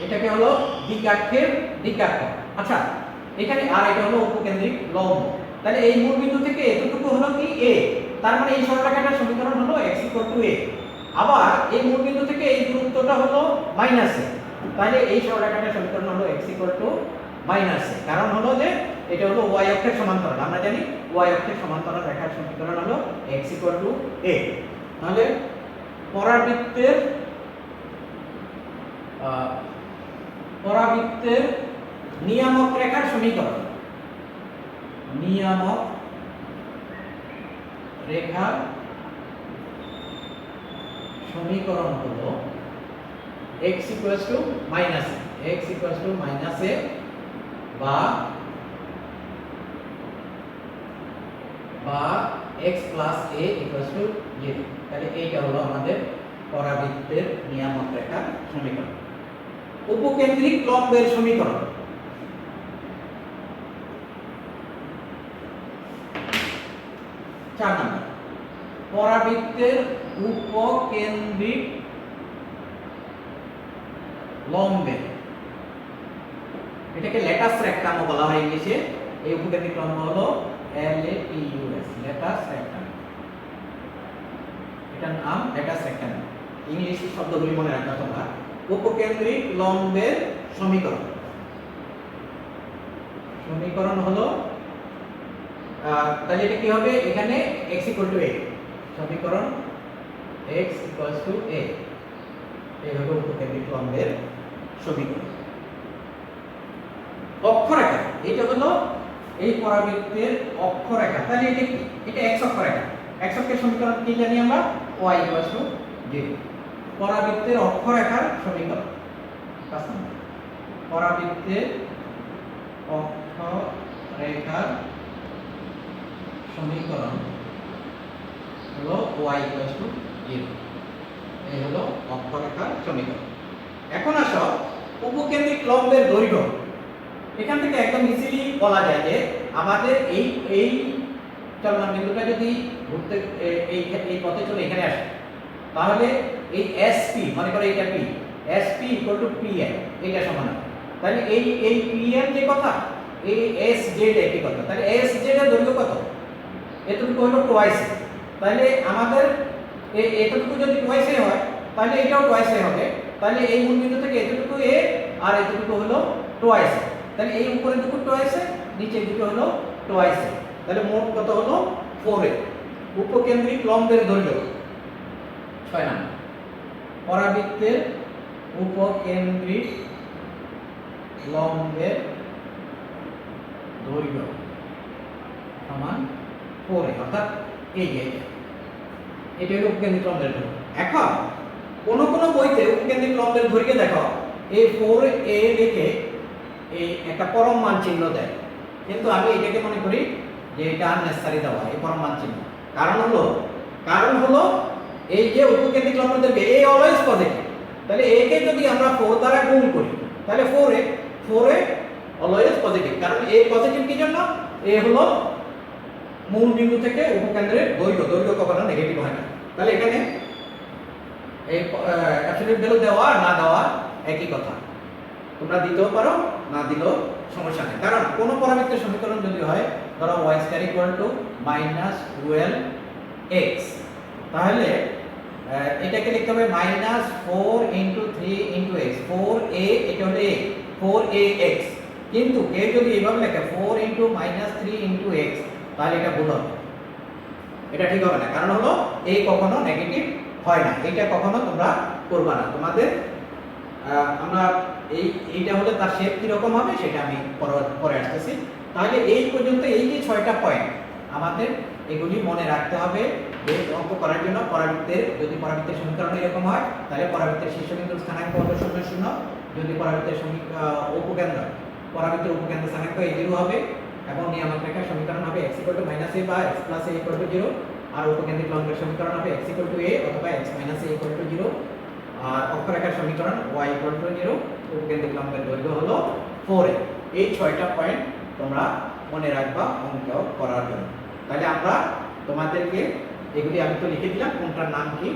এটাকে হলো দ্বিঘাক্ষের দ্বিঘাক্ষ। আচ্ছা, এখানে আর এটা হলো উপকেন্দ্রিক লম্ব। তাহলে এই মূল বিন্দু থেকে এতটুকু হলো কি a, তার মানে এই সরলরেখাটার সমীকরণ হলো x a। আবার এই মূল বিন্দু থেকে এই দূরত্বটা হলো -a, তাহলে এই সরলরেখাটার সমীকরণ হলো x a। কারণ হলো যে এটা হলো y অক্ষের সমান্তরাল। আমরা জানি y অক্ষের সমান্তরাল রেখার সমীকরণ হলো x a। তাহলে পরাবৃত্তের নিয়ামক রেখার সমীকরণ। নিয়ামক রেখার সমীকরণ হলো x a বা x plus a equals to 0। তাহলে এইটা হলো আমাদের পরাবৃত্তের নিয়ামক রেখার সমীকরণ। উপকেন্দ্রিক লম্বের সমীকরণ। চার নম্বর পরাবৃত্তের উপকেন্দ্রিক লম্বের, এটাকে ল্যাটাস রেক্টামও বলা হয় ইংলিশে। এই উপকেন্দ্রিক লম্ব হলো LATUS, ল্যাটাস রেক্টাম। এটার নাম ল্যাটাস রেক্টাম। ইংলিশ শব্দগুলি মনে রাখবা তোমরা। উপকেন্দ্রিক লম্বের সমীকরণ। সমীকরণ হলো তাহলে এটা কি হবে, এখানে x a, সমীকরণ x a। এই হলো উপকেন্দ্রিক লম্বের সমীকরণ। অক্ষরেখা, এটা হলো এই পরাবৃত্তের অক্ষরেখা। তাহলে এটা কি, এটা x অক্ষরেখা। x অক্ষের সমীকরণ কি জানি আমরা, y 0। পরাবৃত্তের অক্ষরেখার সমীকরণ। 5 নম্বর পরাবৃত্তের অক্ষরেখার সমীকরণ হলো y 0। এই হলো অক্ষরেখার সমীকরণ। এখন আসো উপকেন্দ্রিক লম্বের দৈর্ঘ্য। এখান থেকে একদম ইজিলি বলা যায় যে আমাদের এই চলমান বিন্দুটা যদি ঘুরতে এই পথে চলে এখানে আসে, তাহলে এই SP, মনে করো এটা P, SP PM, এটা সমান হবে। তাহলে এই PM যে কথা, এই SZ একই কথা। তাহলে SZ এর দৈর্ঘ্য কত, এতটুকু হলো টুয়াইস। তাহলে আমাদের এতটুকু যদি টুয়াইস হয়, তাহলে এটাও টুয়াইস হবে। তাহলে এই মূল বিন্দু থেকে এতটুকু a আর এতটুকু হলো টুয়াইস। তাহলে এই উপরের দুটো টুয়াইস, নিচের দুটো হলো টুয়াইস। তাহলে মোট কত হলো 4a। উপকেন্দ্রিক লম্বের দৈর্ঘ্য। 6 নম্বর পরাবৃত্তের উপকেন্দ্রিক লম্বের দৈর্ঘ্য সমান 4a, অর্থাৎ এই যে এটা হলো উপকেন্দ্রিক লম্বের দৈর্ঘ্য। এখন কোন কোন বইতে উপকেন্দ্রিক লম্বের দৈর্ঘ্য দেখো এই 4a লিখে এই একটা পরম মান চিহ্ন দেয়, কিন্তু আমি এটাকে মনে করি যে এটা আননেসেসারি দেওয়া এই পরম মান চিহ্ন। কারণ হলো এই যে উপকেন্দ্রিক লম্বের দৈর্ঘ্য a অলওয়েজ পজিটিভ। তাহলে a কে যদি আমরা 4 দ্বারা গুণ করি, তাহলে 4a অলওয়েজ পজিটিভ। কারণ a পজিটিভ কি জন্য, a হলো মূল বিন্দু থেকে উপকেন্দ্রের দৈর্ঘ্য কখনো নেগেটিভ হয় না। তাহলে এখানে এই অ্যাবসলিউট ভ্যালু দেওয়া আর না দেওয়া একই কথা। তোমরা দিতেও পারো, না দিলেও সমস্যা নেই। কারণ কোন পরাবৃত্তের সমীকরণ যদি হয় ধরো y square equal two -12x, তাহলে এটাকে লিখতে হবে -4 * 3 * x। 4a এটা হলো a, 4ax। কিন্তু কেউ যদি এভাবে লেখে 4 * -3 * x, তাহলে এটা ভুল হবে, এটা ঠিক হবে না। কারণ হলো a কখনো নেগেটিভ হয় না। এটা কখনো তোমরা করবা না। তোমাদের আমরা এইটা হলে তার শেপ কি রকম হবে সেটা আমি পরে আসতেছি। তাহলে এই পর্যন্ত এই যে 6টা পয়েন্ট, আমাদের এগুলি মনে রাখতে হবে যে অঙ্ক করার জন্য পরাবৃত্তের, যদি পরাবৃত্তের সমীকরণ এরকম হয় তাহলে পরাবৃত্তের শীর্ষবিন্দুর স্থানাঙ্ক হলো 0 0, যদি পরাবৃত্তের উপকেন্দ্র পরাবৃত্তের উপকেন্দ্র স্থানাঙ্ক a0 হবে এবং নিয়ামক রেখার সমীকরণ হবে x a বা x a 0, আর উপকেন্দ্রিক লম্বের সমীকরণ হবে x a অথবা x a 0, আর অক্ষরেখার সমীকরণ y 0, উপকেন্দ্রিক লম্বের দৈর্ঘ্য হলো 4a। এই 6টা পয়েন্ট তোমরা মনে রাখবা অঙ্ক করার জন্য। তাহলে আমরা তোমাদেরকে এগুলি আমি তো লিখে দিলাম, কোনটার নাম কি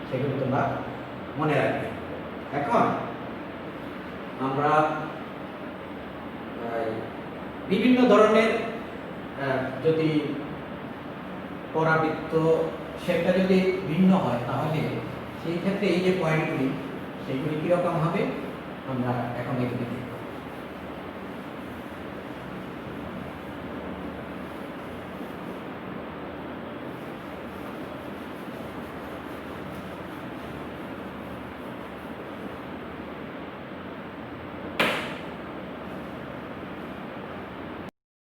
সেগুলো তোমরা মনে রাখবে। এখন আমরা বিভিন্ন ধরনের যদি পরাবৃত্ত সেটা যদি ভিন্ন হয় তাহলে সেই ক্ষেত্রে এই যে পয়েন্টগুলি সেগুলি কীরকম হবে আমরা এখন এগুলি দেখব।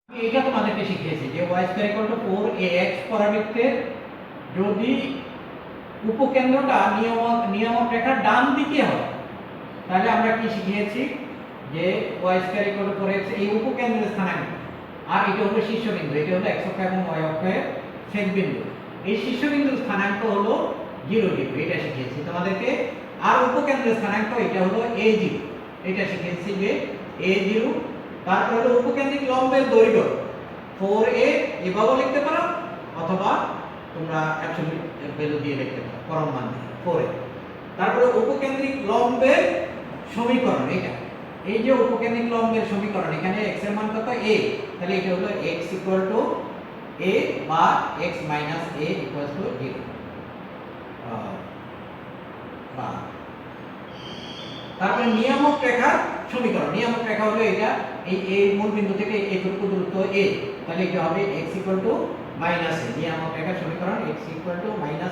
এইটা তোমাদেরকে শিখিয়েছি যে y = 4ax পরাবৃত্তের যদি উপকেন্দ্রটা নিয়ামক রেখার ডান দিকে হয় তাহলে আমরা কি শিখিয়েছি যে y = 4x এই উপকেন্দ্রের স্থানাঙ্ক, আর এটা হলো শীর্ষবিন্দু, এটা হলো x অক্ষ এবং y অক্ষের ছেদবিন্দু। এই শীর্ষবিন্দুর স্থানাঙ্ক হলো 0 0, এটা শিখিয়েছি তোমাদেরকে। আর উপকেন্দ্রের স্থানাঙ্ক এটা হলো a0, এটা শিখিয়েছি যে a0। তারপর হলো উপকেন্দ্রিক লম্বের দৈর্ঘ্য 4a এভাবেও লিখতে পারো অথবা তোমরা অ্যাবসলিউট ভ্যালু দিয়ে লিখতে পারো, পরম মান দিয়ে 4a। তারপরে উপকেন্দ্রিক লম্বের সমীকরণ, এটা এই যে উপকেন্দ্রিক লম্বের সমীকরণ, এখানে x এর মান কত a, তাহলে এটা হলো x = a বা x - a = 0 বা তারপরে নিয়ামক রেখার সমীকরণ, নিয়ামক রেখা হলো এটা, এই মূল বিন্দু থেকে এইটুকু দূরত্ব a, তাহলে এটা হবে x = -a। নিয়ামক রেখার সমীকরণ x =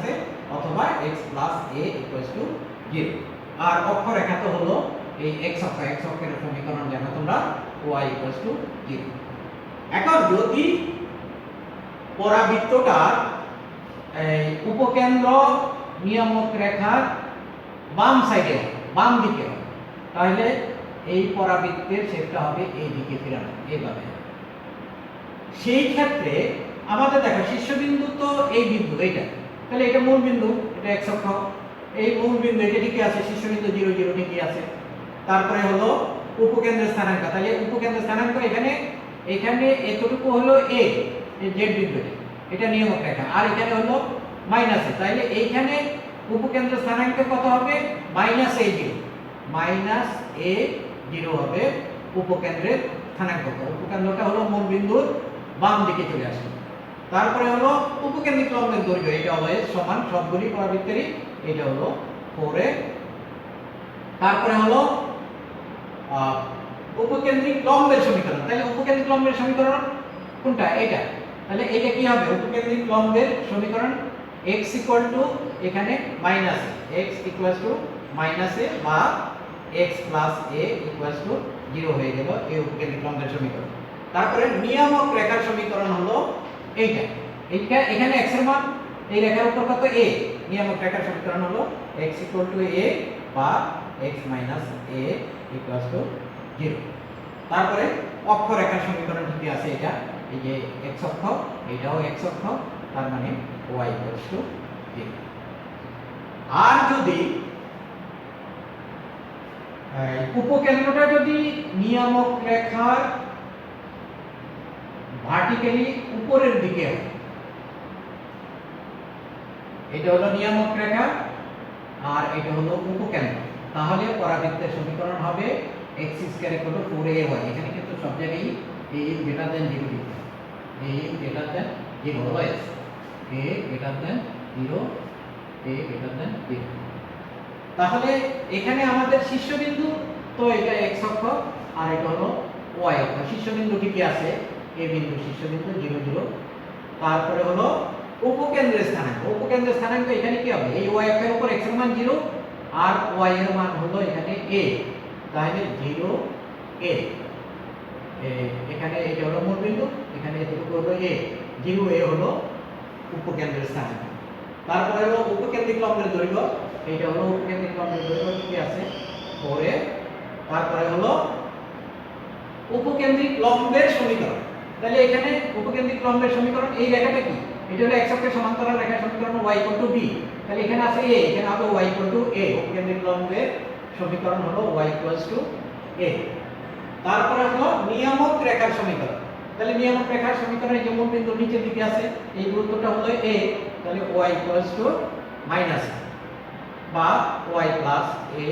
-a অথবা x + a = 0। আর অক্ষরেখা তো হলো এই x অক্ষের সমীকরণ দেখো তোমরা y = 0। এখন যদি পরাবৃত্তটার এই উপকেন্দ্র নিয়ামক রেখার বাম সাইডে, বাম দিকে, তাহলে এই পরাবৃত্তের শেপটা হবে এই দিকে ফেরানো, এইভাবে। সেই ক্ষেত্রে আমাদের দেখো শীর্ষবিন্দু তো এই বিন্দু, এইটা, তাহলে এটা মূল বিন্দু, এটা x অক্ষ, এই মূল বিন্দু এটা ঠিকই আছে, শীর্ষবিন্দু 0 0 ঠিকই আছে। তারপরে হলো উপকেন্দ্রের স্থানাঙ্ক, তাহলে উপকেন্দ্রের স্থানাঙ্ক এখানে এতটুকু হলো a, এই z বিন্দুটি, এটা নিয়ামক রেখা, আর এখানে হলো -a, তাহলে এইখানে উপকেন্দ্রের স্থানাঙ্ক কত হবে -a0 হবে উপকেন্দ্রের স্থানাঙ্ক। উপকেন্দ্রটা হলো মূল বিন্দুর বাম দিকে চলে আসে। তারপরে হলো উপকেন্দ্রিক লম্বের দৈর্ঘ্য, এটা হলো সমান সবগুলি পরাবৃত্তেরই, এটা হলো 4a। তারপরে হলো উপকেন্দ্রিক লম্বের সমীকরণ, তাহলে উপকেন্দ্রিক লম্বের সমীকরণ কোনটা, এটা, তাহলে এটা কি হবে উপকেন্দ্রিক লম্বের সমীকরণ x = এখানে -a, x = -a বা x + a = 0 হয়ে গেল এই উপকেন্দ্রিক লম্বের সমীকরণ। তারপরে নিয়ামক রেখার সমীকরণ হলো এইটা, এখানে x এর মান এই রেখার উপর কত a, নিয়ামক রেখার সমীকরণ হলো x = a বা x - a = 0। তারপরে অক্ষরেখার সমীকরণ ঠিকই আছে, এটা এই যে x অক্ষ, এটাও x অক্ষ, তার মানে y = 0। আর যদি উপকেন্দ্রটা যদি নিয়ামক রেখার ভার্টিক্যালি উপরের দিকে হয়, এটা হলো নিয়ামক রেখা আর এটা হলো উপকেন্দ্র, তাহলে পরাবৃত্তের সমীকরণ হবে x² = 4ay। এখানে কিন্তু সব জায়গায় a > 0 দিতে হবে, a > 0 অলওয়েজ, a > 0, a > 0। তাহলে এখানে আমাদের শীর্ষবিন্দু তো এটা x অক্ষ আর এটা হলো y অক্ষ, শীর্ষবিন্দু ঠিকই আছে, a বিন্দু শীর্ষবিন্দু 0 0। তারপরে হলো উপকেন্দ্রের স্থানাঙ্ক, উপকেন্দ্রের স্থানাঙ্ক এখানে কি হবে, এই y অক্ষের উপর x এর মান 0 আর y এর মান হলো এখানে a, তাহলে 0 a, এখানে এটা হলো মূল বিন্দু, এখানে এতটুকু হলো a, 0 a হলো উপকেন্দ্রের স্থানাঙ্ক। তারপরে হলো উপকেন্দ্রিক লম্বের দৈর্ঘ্য, এইটা হলো উপকেন্দ্রিক লম্বের দৈর্ঘ্য কি আছে 4a। তারপরে হলো উপকেন্দ্রিক লম্বের সমীকরণ। তাহলে এখানে উপকেন্দ্রিক লম্বের সমীকরণ, এই রেখাটা কি? এটা হলো x অক্ষের সমান্তরাল রেখার সমীকরণ y b। তাহলে এখানে আছে a, এখানে হবে y a। উপকেন্দ্রিক লম্বের সমীকরণ হলো y a। তারপরে হলো নিয়ামক রেখার সমীকরণ। তাহলে নিয়ামক রেখার সমীকরণে যে মূল বিন্দু নিচের দিকে আছে, এই দূরত্বটা হলো a, তাহলে y মাইনাস বা y plus a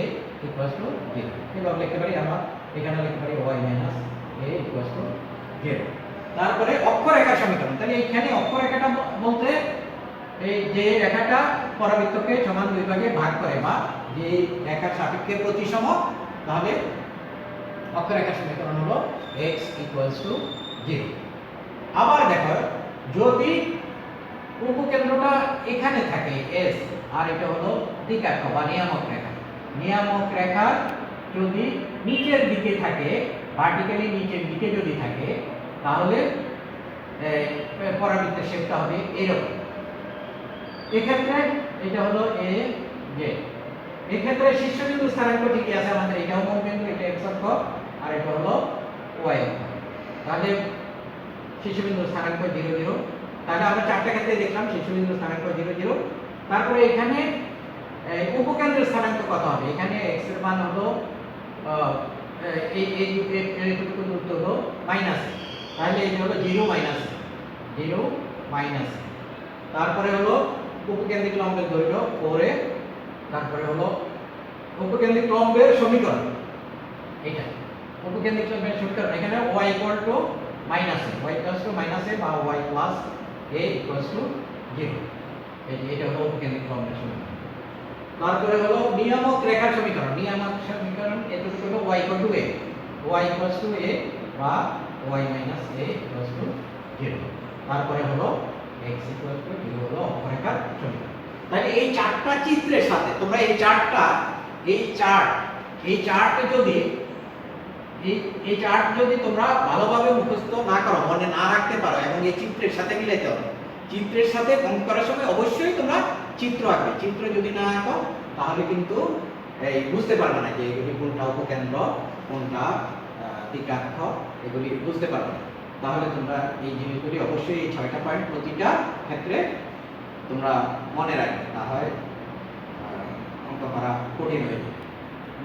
equals to 0। এভাবে লিখতে পারি আমরা, এখানে লিখতে পারি y minus a equals to 0। তারপরে অক্ষরেখার সমীকরণ। তাহলে এইখানে অক্ষরেখাটা বলতে এই যে রেখাটা পরাবৃত্তকে সমান দুই ভাগে ভাগ করে বা যে রেখার সাপেক্ষে প্রতিসম, তাহলে অক্ষরেখার সমীকরণ হলো x ইকুয়ালস টু 0। আবার দেখো, যদি উপকেন্দ্রটা এখানে থাকে s, আর এটা হলো দ্বিকাক্ষ বা নিয়ামক রেখা। নিয়ামক রেখা যদি নিচের দিকে থাকে, ভার্টিক্যালি নিচের দিকে যদি থাকে, তাহলে পরাবৃত্তের শেপটা হবে এরকম। এক্ষেত্রে এটা হলো a j। এক্ষেত্রে শীর্ষবিন্দু স্থানাঙ্ক ঠিকই আছে আমাদের, এটাও মূল বিন্দু, এটা x অক্ষ আর এটা হলো y অক্ষ। তাহলে শীর্ষবিন্দু স্থানাঙ্ক 0 0। তাহলে আমরা চারটা ক্ষেত্রে দেখলাম শীর্ষবিন্দু স্থানাঙ্ক 0 0। তারপরে এখানে উপকেন্দ্রের স্থানাঙ্ক কত হবে? এখানে x এর মান হলো এইটুকু দূরত্ব হলো মাইনাস, তাহলে এটা হলো 0 মাইনাস। তারপরে হলো উপকেন্দ্রিক লম্বের দৈর্ঘ্য 4a। তারপরে হলো উপকেন্দ্রিক লম্বের সমীকরণ, এইটা উপকেন্দ্রিক লম্বের সমীকরণ। এখানে y equal to minus a, y equal to minus a বা y plus a equal to 0। এটা হলো উপকেন্দ্রিক লম্বের সমীকরণ। তারপরে হলো নিয়ামক রেখার সমীকরণ। নিয়ামক সমীকরণ এটুকু হলো y equal to a, y equal to a বা y minus a equal to 0। তারপরে হলো x ইকুয়াল টু 0 হলো অক্ষরেখার সমীকরণ। তাহলে এই চারটা চিত্রের সাথে তোমরা এই চার্টে যদি এই চার্ট যদি তোমরা ভালোভাবে মুখস্থ না করো, মনে না রাখতে পারো এবং এই চিত্রের সাথে মিলাইতে হবে, চিত্রের সাথে অঙ্ক করার সময় অবশ্যই তোমরা চিত্র আঁকবে। চিত্র যদি না আঁকো তাহলে কিন্তু এই বুঝতে পারবে না যে এগুলি কোনটা উপকেন্দ্র, কোনটা দ্বিকাক্ষ, এগুলি বুঝতে পারবে না। তাহলে তোমরা এই জিনিসগুলি অবশ্যই এই 6টা পয়েন্ট প্রতিটা ক্ষেত্রে তোমরা মনে রাখবে, না হয় অঙ্ক করা কঠিন হয়ে যাবে।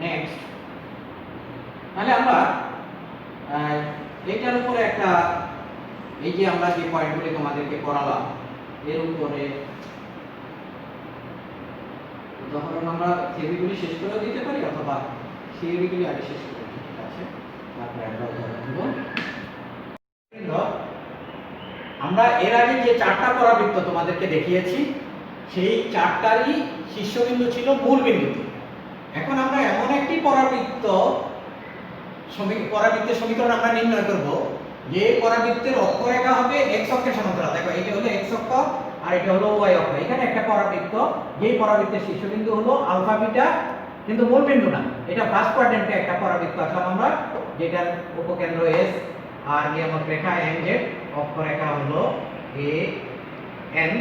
নেক্সট, তাহলে আমরা এইটার উপরে একটা, এই যে আমরা যে পয়েন্টগুলি তোমাদেরকে পড়ালাম এর উপরে উদাহরণ আমরা থিওরিগুলি শেষ করে দিতে পারি অথবা থিওরিগুলি আগে শেষ করে দিই, ঠিক আছে? তারপরে আমরা উদাহরণ দেব। আমরা এর আগে যে চারটা পরাবৃত্ত তোমাদেরকে দেখিয়েছি সেই চারটারই শীর্ষবিন্দু ছিল মূল বিন্দুতে। এখন আমরা এমন একটি পরাবৃত্তের সমীকরণ আমরা নির্ণয় করব যে পরাবৃত্তের অক্ষরেখা হবে x অক্ষের সমান্তরাল। দেখো এটা হলো x অক্ষ আর এটা হলো y অক্ষ। এখানে একটা পরাবৃত্ত, যেই পরাবৃত্তের শীর্ষবিন্দু হলো আলফা বিটা, কিন্তু মূল বিন্দু না। এটা ফার্স্ট কোয়াড্রেন্টে একটা পরাবৃত্ত আঁকলাম আমরা, যেটার উপকেন্দ্র s আর নিয়ামক রেখা mz, অক্ষরেখা হলো a n।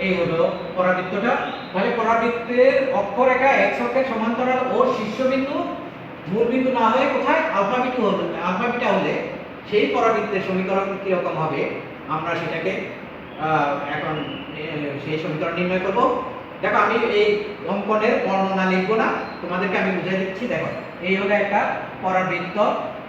এই হলো পরাবৃত্তটা। তাহলে পরাবৃত্তের অক্ষরেখা x অক্ষের সমান্তরাল ও শীর্ষবিন্দু মূল বিন্দু না হয়ে কোথায় আলফা বিটা হলে সেই পরাবৃত্তের সমীকরণ কি রকম হবে আমরা সেটাকে এখন সেই সমীকরণ নির্ণয় করব। দেখো আমি এই অঙ্কনের বর্ণনা লিখব না, তোমাদেরকে আমি বুঝিয়ে দিচ্ছি। দেখো এই হলো একটা পরাবৃত্ত,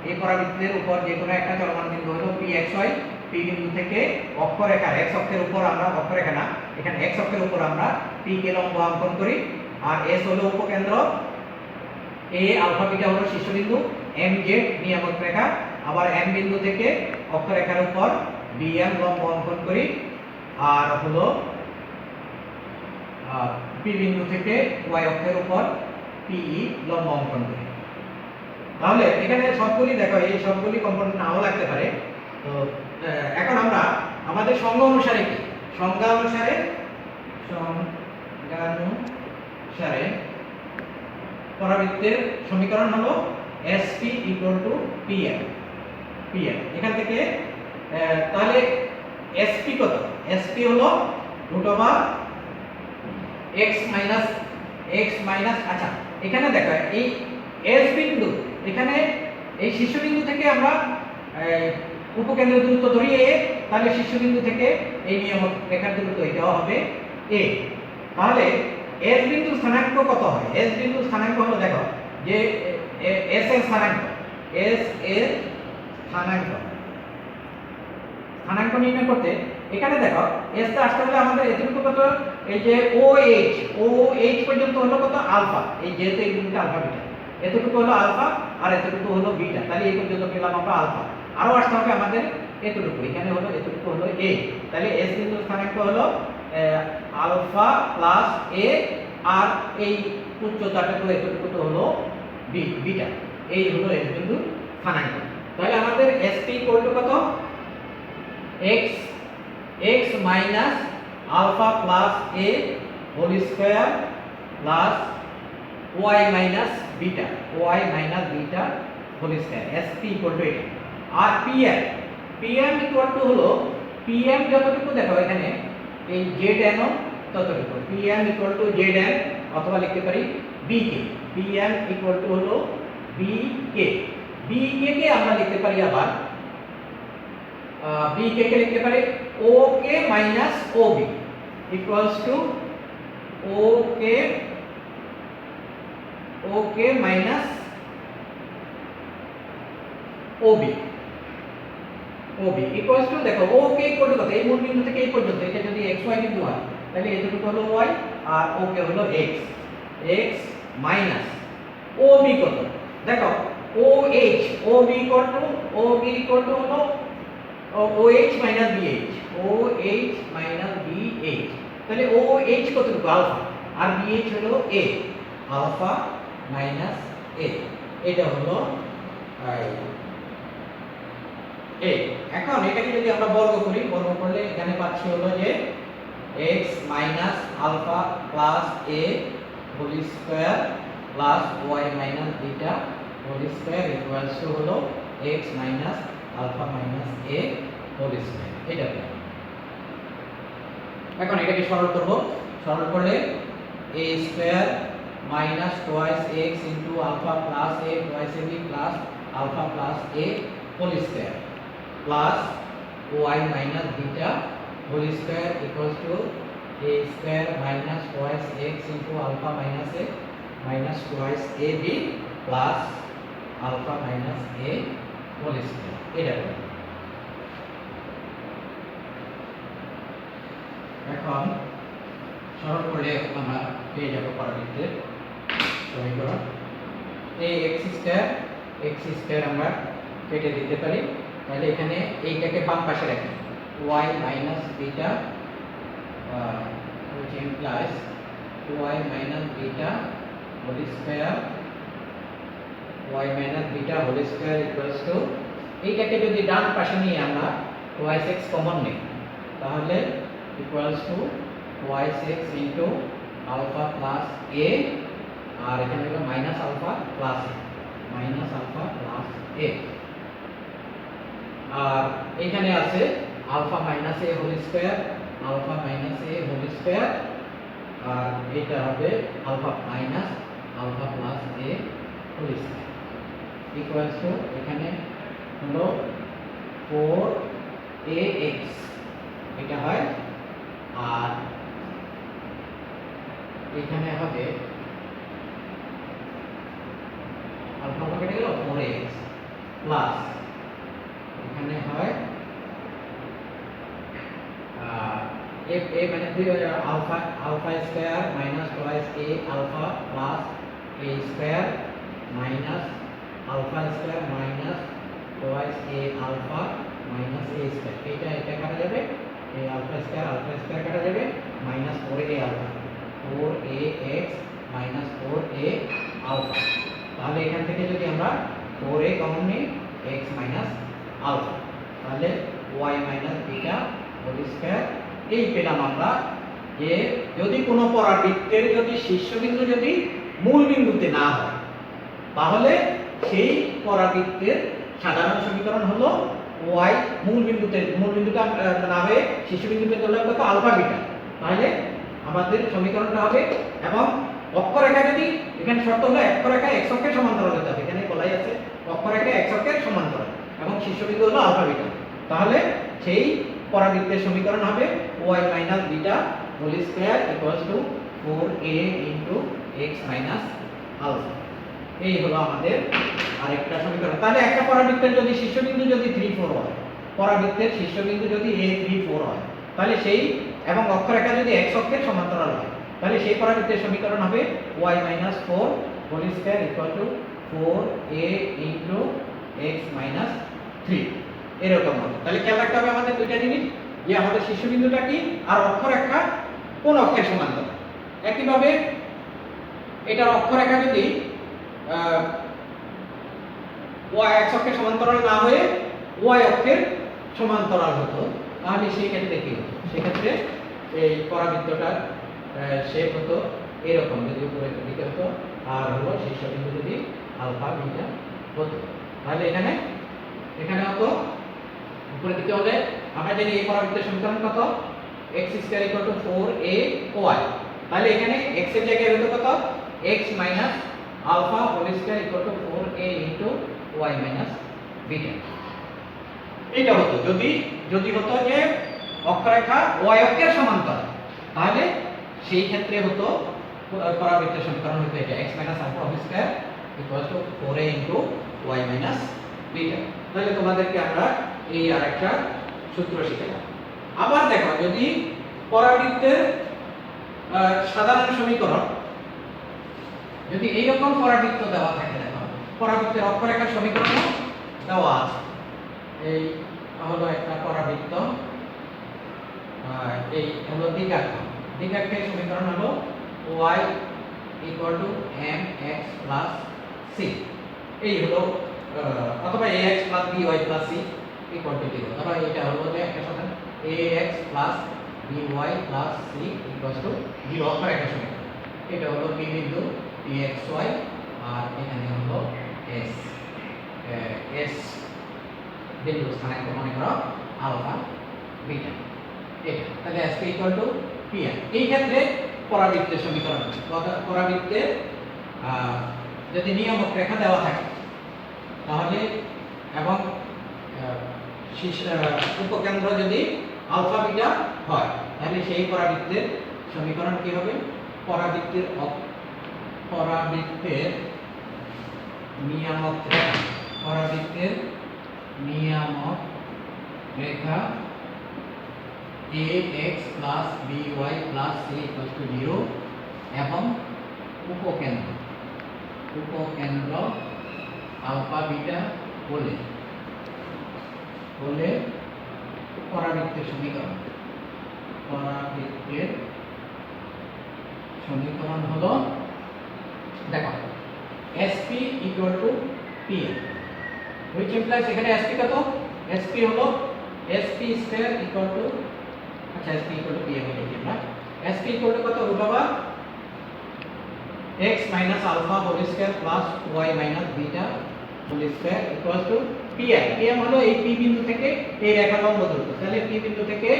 এই পরাবৃত্তের উপর যে কোনো একটা চলমান বিন্দু হলো pxy, p বিন্দু থেকে অক্ষরেখা x অক্ষের উপর আমরা, অক্ষরেখা না, এখানে x অক্ষের উপর আমরা p কে লম্ব অঙ্কন করি, আর s হলো উপকেন্দ্র, a আলফা বিটা হলো শীর্ষবিন্দু, mz নিয়ামক রেখা, আবার m বিন্দু থেকে অক্ষরেখার উপর bm লম্ব অঙ্কন করি, আর হলো p বিন্দু থেকে y অক্ষের উপর pe লম্ব অঙ্কন করি। তাহলে এখানে সবগুলি দেখো, এই সবগুলি কম্পোনেন্ট নাও লাগতে পারে। তো এখন আমরা আমাদের সংজ্ঞা অনুসারে কি, সংজ্ঞা অনুসারে পরাবৃত্তের সমীকরণ হলো SP = PM। এখান থেকে তাহলে এসপি কত? এসপি হলো রুট ওভার এক্স মাইনাস, আচ্ছা এখানে দেখো এই এস বিন্দু, এখানে এই শীর্ষবিন্দু থেকে আমরা উপকেন্দ্রের দূরত্ব ধরি এ, তাহলে শীর্ষবিন্দু থেকে এই নিয়ম রেখার দূরত্ব এটাও হবে এ। তাহলে এস বিন্দুর স্থানাঙ্ক কত হয়? এস বিন্দুর স্থানাঙ্ক হলো, দেখো যে এস এর স্থানাঙ্ক, এস এর স্থানাঙ্ক নির্ণয় করতে এখানে দেখো এস তে আসতে হলে আমাদের এতটুকু কত, এই যে ও এইচ পর্যন্ত হলো কত? আলফা। এই যেহেতু এই বিন্দুটা আলফা বিটা, এতটুকু হলো আলফা আর এতটুকু হলো বিটা, তাহলে এই পর্যন্ত পেলাম আমরা আলফা। আরো আসতে হবে আমাদের এতটুকু, এখানে হলো এতটুকু হলো এ, তাহলে এস বিন্দুর স্থানাঙ্ক হলো আলফা প্লাস এ, আর এই উচ্চতাটুকু এতটুকু তো হলো বিটা। এই হলো এস বিন্দুর স্থানাঙ্ক। তাহলে আমাদের এসপি ইকুয়াল টু কত? x minus alpha plus A whole square plus y minus beta whole square. SP equal to এটা। আর পিএম ইকুয়াল টু হলো, পিএম যতটুকু দেখো এখানে এই জেড এন ততটুকু, PM equal to Z N, অথবা লিখতে পারি বিকে। পিএম ইকুয়াল টু হলো বিকে। বিকে কে আমরা লিখতে পারি আবার বিকে কে লিখতে পারি OK minus OB equals to OK minus OB equals to, দেখো ওকে ইকুয়াল টু কত? এই মূল বিন্দু থেকে এই পর্যন্ত, এটা যদি এক্স ওয়াই বিন্দু হয় তাহলে এতটুকু হলো ওয়াই আর ওকে হলো এক্স মাইনাস ওবি কত? দেখো ওবি ইকুয়াল টু হলো OH মাইনাস BH, তাহলে OH কতটুকু? আলফা, আর BH হলো A, আলফা মাইনাস A, এটা হলো A। এখন এটাকে যদি আমরা বর্গ করি, বর্গ করলে এখানে পাচ্ছি হলো যে x minus alpha plus A whole square plus y minus beta whole square equals to হলো x minus alpha minus a whole square. এটা পেলাম। এখন এটাকে সরল করব, সরল করলে a square minus twice x into alpha plus a twice ab plus alpha plus a whole square plus y minus beta whole square equals to a square minus twice x into alpha minus a minus twice ab plus alpha minus a whole square. এটা এখন সরল করলে আমরা পেয়ে যাব পরবর্তীতে সমীকরণ। এই x স্কয়ার আমরা কেটে দিতে পারি, তাহলে এখানে এইটাকে বাম পাশে রাখি, y minus beta which implies 2y minus beta whole square y minus beta whole square equals to, এইটাকে যদি ডান পাশে নিয়ে আমরা twice x কমন নিই তাহলে equals to twice x into alpha plus a, আর এখানে হলো মাইনাস আলফা প্লাস a, আর এখানে আছে alpha minus a whole square আর এটা হবে alpha minus alpha plus a whole square equals to, এখানে হলো 4ax এটা হয়, আর এখানে হবে আলফা কেটে গেল 4ax প্লাস এখানে হয় a minus b alpha square minus twice a alpha plus a square minus alpha square minus twice a alpha minus a square, এটা কাটা যাবে, এই আলফা স্কয়ার কাটা যাবে, minus 4a alpha 4ax minus 4a alpha. তাহলে এখান থেকে যদি আমরা 4a কমন নিই x মাইনাস আলফা, তাহলে y minus beta whole square. এই পেলাম আমরা যে যদি কোনো পরাবৃত্তের যদি শীর্ষবিন্দু যদি মূল বিন্দুতে না হয় তাহলে সেই পরাবৃত্তের সাধারণ সমীকরণ হলো ওয়াই মূল বিন্দুটা না হয়ে শীর্ষবিন্দুতে ধরলাম কত আলফা বিটা, তাহলে আমাদের সমীকরণটা হবে, এবং অক্ষরেখা যদি এখানে শর্ত হলো অক্ষরেখা x অক্ষের সমান্তরাল হতে হবে, এখানে বলাই আছে অক্ষরেখা x অক্ষের সমান্তরাল এবং শীর্ষবিন্দু হলো আলফা বিটা, তাহলে সেই পরাবৃত্তের সমীকরণ হবে y minus beta whole square equals to 4a into x minus alpha. এই হলো আমাদের আরেকটা সমীকরণ। তাহলে একটা পরাবৃত্তের যদি শীর্ষবিন্দু যদি 3 4 হয়, পরাবৃত্তের শীর্ষবিন্দু যদি a 3 4 হয়, তাহলে সেই এবং অক্ষরেখা যদি x অক্ষের সমান্তরাল হয়, তাহলে সেই পরাবৃত্তের সমীকরণ হবে y minus 4 whole square equal to 4a into x minus 3 এরকম হবে। তাহলে খেয়াল রাখতে হবে আমাদের দুইটা জিনিস, যে আমাদের শীর্ষবিন্দুটা কি আর অক্ষরেখা কোন অক্ষের সমান্তরাল। একইভাবে এটার অক্ষরেখা যদি y x অক্ষের সমান্তরাল না হয়ে y অক্ষের সমান্তরাল হতো, তাহলে সেই ক্ষেত্রে কি হতো? সেক্ষেত্রে এই পরাবৃত্তটার শেপ হতো এরকম, যদি উপরের দিকে হতো আর হলো শীর্ষবিন্দু যদি আলফা বিটা হতো, তাহলে এখানে হতো উপরের দিকে হলে আমরা জানি এই পরাবৃত্তের সমীকরণ কত, x square equal two 4ay, তাহলে এখানে x এর জায়গায় হতো কত, x minus alpha whole square equal to 4a into y minus beta. এটা হতো যদি হতো যে অক্ষরেখা y অক্ষের সমান্তরাল, তাহলে সেই ক্ষেত্রে হতো পরাবৃত্তের সমীকরণ হতো এটা x minus alpha whole square equal to 4a into y minus beta. তাহলে তোমাদেরকে আমরা এই আরেকটা সূত্র শিখালাম। আবার দেখো, যদি পরাবৃত্তের সাধারণ সমীকরণ, যদি এইরকম পরাবৃত্ত দেওয়া থাকে, দেখো পরাবৃত্তের অক্ষরেখার সমীকরণ দেওয়া আছে, এই হলো একটা পরাবৃত্ত, এই হলো দ্বিঘাক্ষের সমীকরণ হলো y equal to mx plus c, এই হলো অথবা ax plus by plus c equal to 0, অথবা এটা হলো যে একটা সাধারণ ax plus by plus c equal to 0 অক্ষরেখার সমীকরণ। এটা হলো b বিন্দু dxy, আর এখানে হলো s বিন্দু স্থানাঙ্ক মনে করো আলফা বিটা, এটা তাহলে s ইকুয়াল টু pn। এই ক্ষেত্রে পরাবৃত্তের সমীকরণ, পরাবৃত্তের যদি নিয়ামক রেখা দেওয়া থাকে তাহলে এবং উপকেন্দ্র যদি আলফা বিটা হয়, তাহলে সেই পরাবৃত্তের সমীকরণ কি হবে, পরাবৃত্তের নিয়ামক রেখা ax plus by plus c equal to 0 এবং উপকেন্দ্র আলফা বিটা হলে পরাবৃত্তের সমীকরণ হলো, দেখো sp equal to pn, which implies এখানে sp কত, sp হলো sp স্কয়ার ইকুয়াল টু, আচ্ছা sp ইকুয়াল টু pn হলো আমরা sp ইকুয়াল টু কত, √, x minus alpha whole square plus y minus beta whole square equal to pn। pm হলো এই p বিন্দু থেকে এই রেখা লম্ব দূরত্ব, তাহলে p বিন্দু থেকে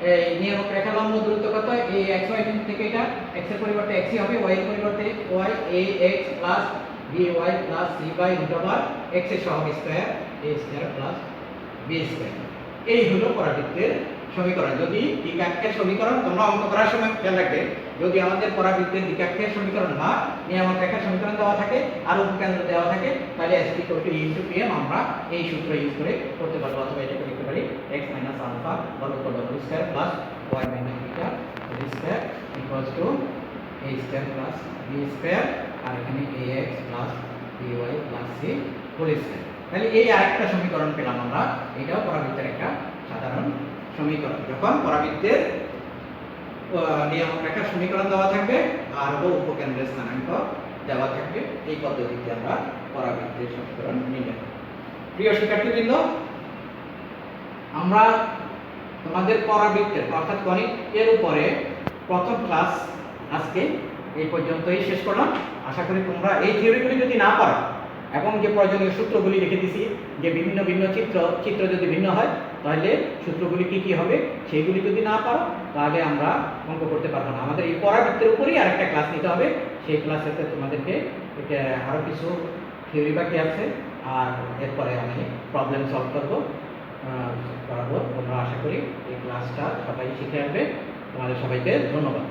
এই নিয়ামক রেখা লম্ব দূরত্ব কত, এই xy বিন্দু থেকে এটা x এর পরিবর্তে x হবে, y এর পরিবর্তে y, ax plus by plus c by √, x এর সহগ square a square plus b square. এই হলো পরাবৃত্তের সমীকরণ। যদি দ্বিঘাক্ষের সমীকরণ, তোমরা অঙ্ক করার সময় খেয়াল রাখবে, যদি আমাদের পরাবৃত্তের দ্বিঘাক্ষের সমীকরণ বা নিয়ামক রেখার সমীকরণ দেওয়া থাকে আর উপকেন্দ্র দেওয়া থাকে, তাহলে s equal to into pm আমরা এই সূত্র ইউজ করে করতে পারবো, অথবা এটা লিখতে পারি x minus alpha whole square plus y minus beta whole square equals to a square plus b square, আর এখানে ax plus by plus c whole square. তাহলে এই আরেকটা সমীকরণ পেলাম আমরা, এটাও পরাবৃত্তের একটা সাধারণ সমীকরণ। যখন পরাবৃত্তের নিয়ামক রেখার সমীকরণ দেওয়া থাকবে আর উপকেন্দ্রের স্থানাঙ্ক দেওয়া থাকবে, এই পদ্ধতিতে আমরা পরাবৃত্তের সমীকরণ নির্ণয় করব। প্রিয় শিক্ষার্থীবৃন্দ, আমরা তোমাদের পরাবৃত্তের অর্থাৎ গণিতের উপরে প্রথম ক্লাস আজকে এই পর্যন্তই শেষ করলাম। আশা করি তোমরা এই থিওরিগুলি যদি না পারো এবং যে প্রয়োজনীয় সূত্রগুলি লিখে দিছি, যে ভিন্ন ভিন্ন চিত্র যদি ভিন্ন হয় তাহলে সূত্রগুলি কি কি হবে, সেইগুলি যদি না পারো তাহলে আমরা অঙ্ক করতে পারবো না। আমাদের এই পরাবৃত্তের উপরেই আরেকটা ক্লাস নিতে হবে, সেই ক্লাসেতে তোমাদেরকে আরও কিছু থিওরি বাকি আছে, আর এরপরে আমি প্রবলেম সলভ করবো করাবো। তোমরা আশা করি এই ক্লাসটা সবাই শিখে আসবে। তোমাদের সবাইকে ধন্যবাদ।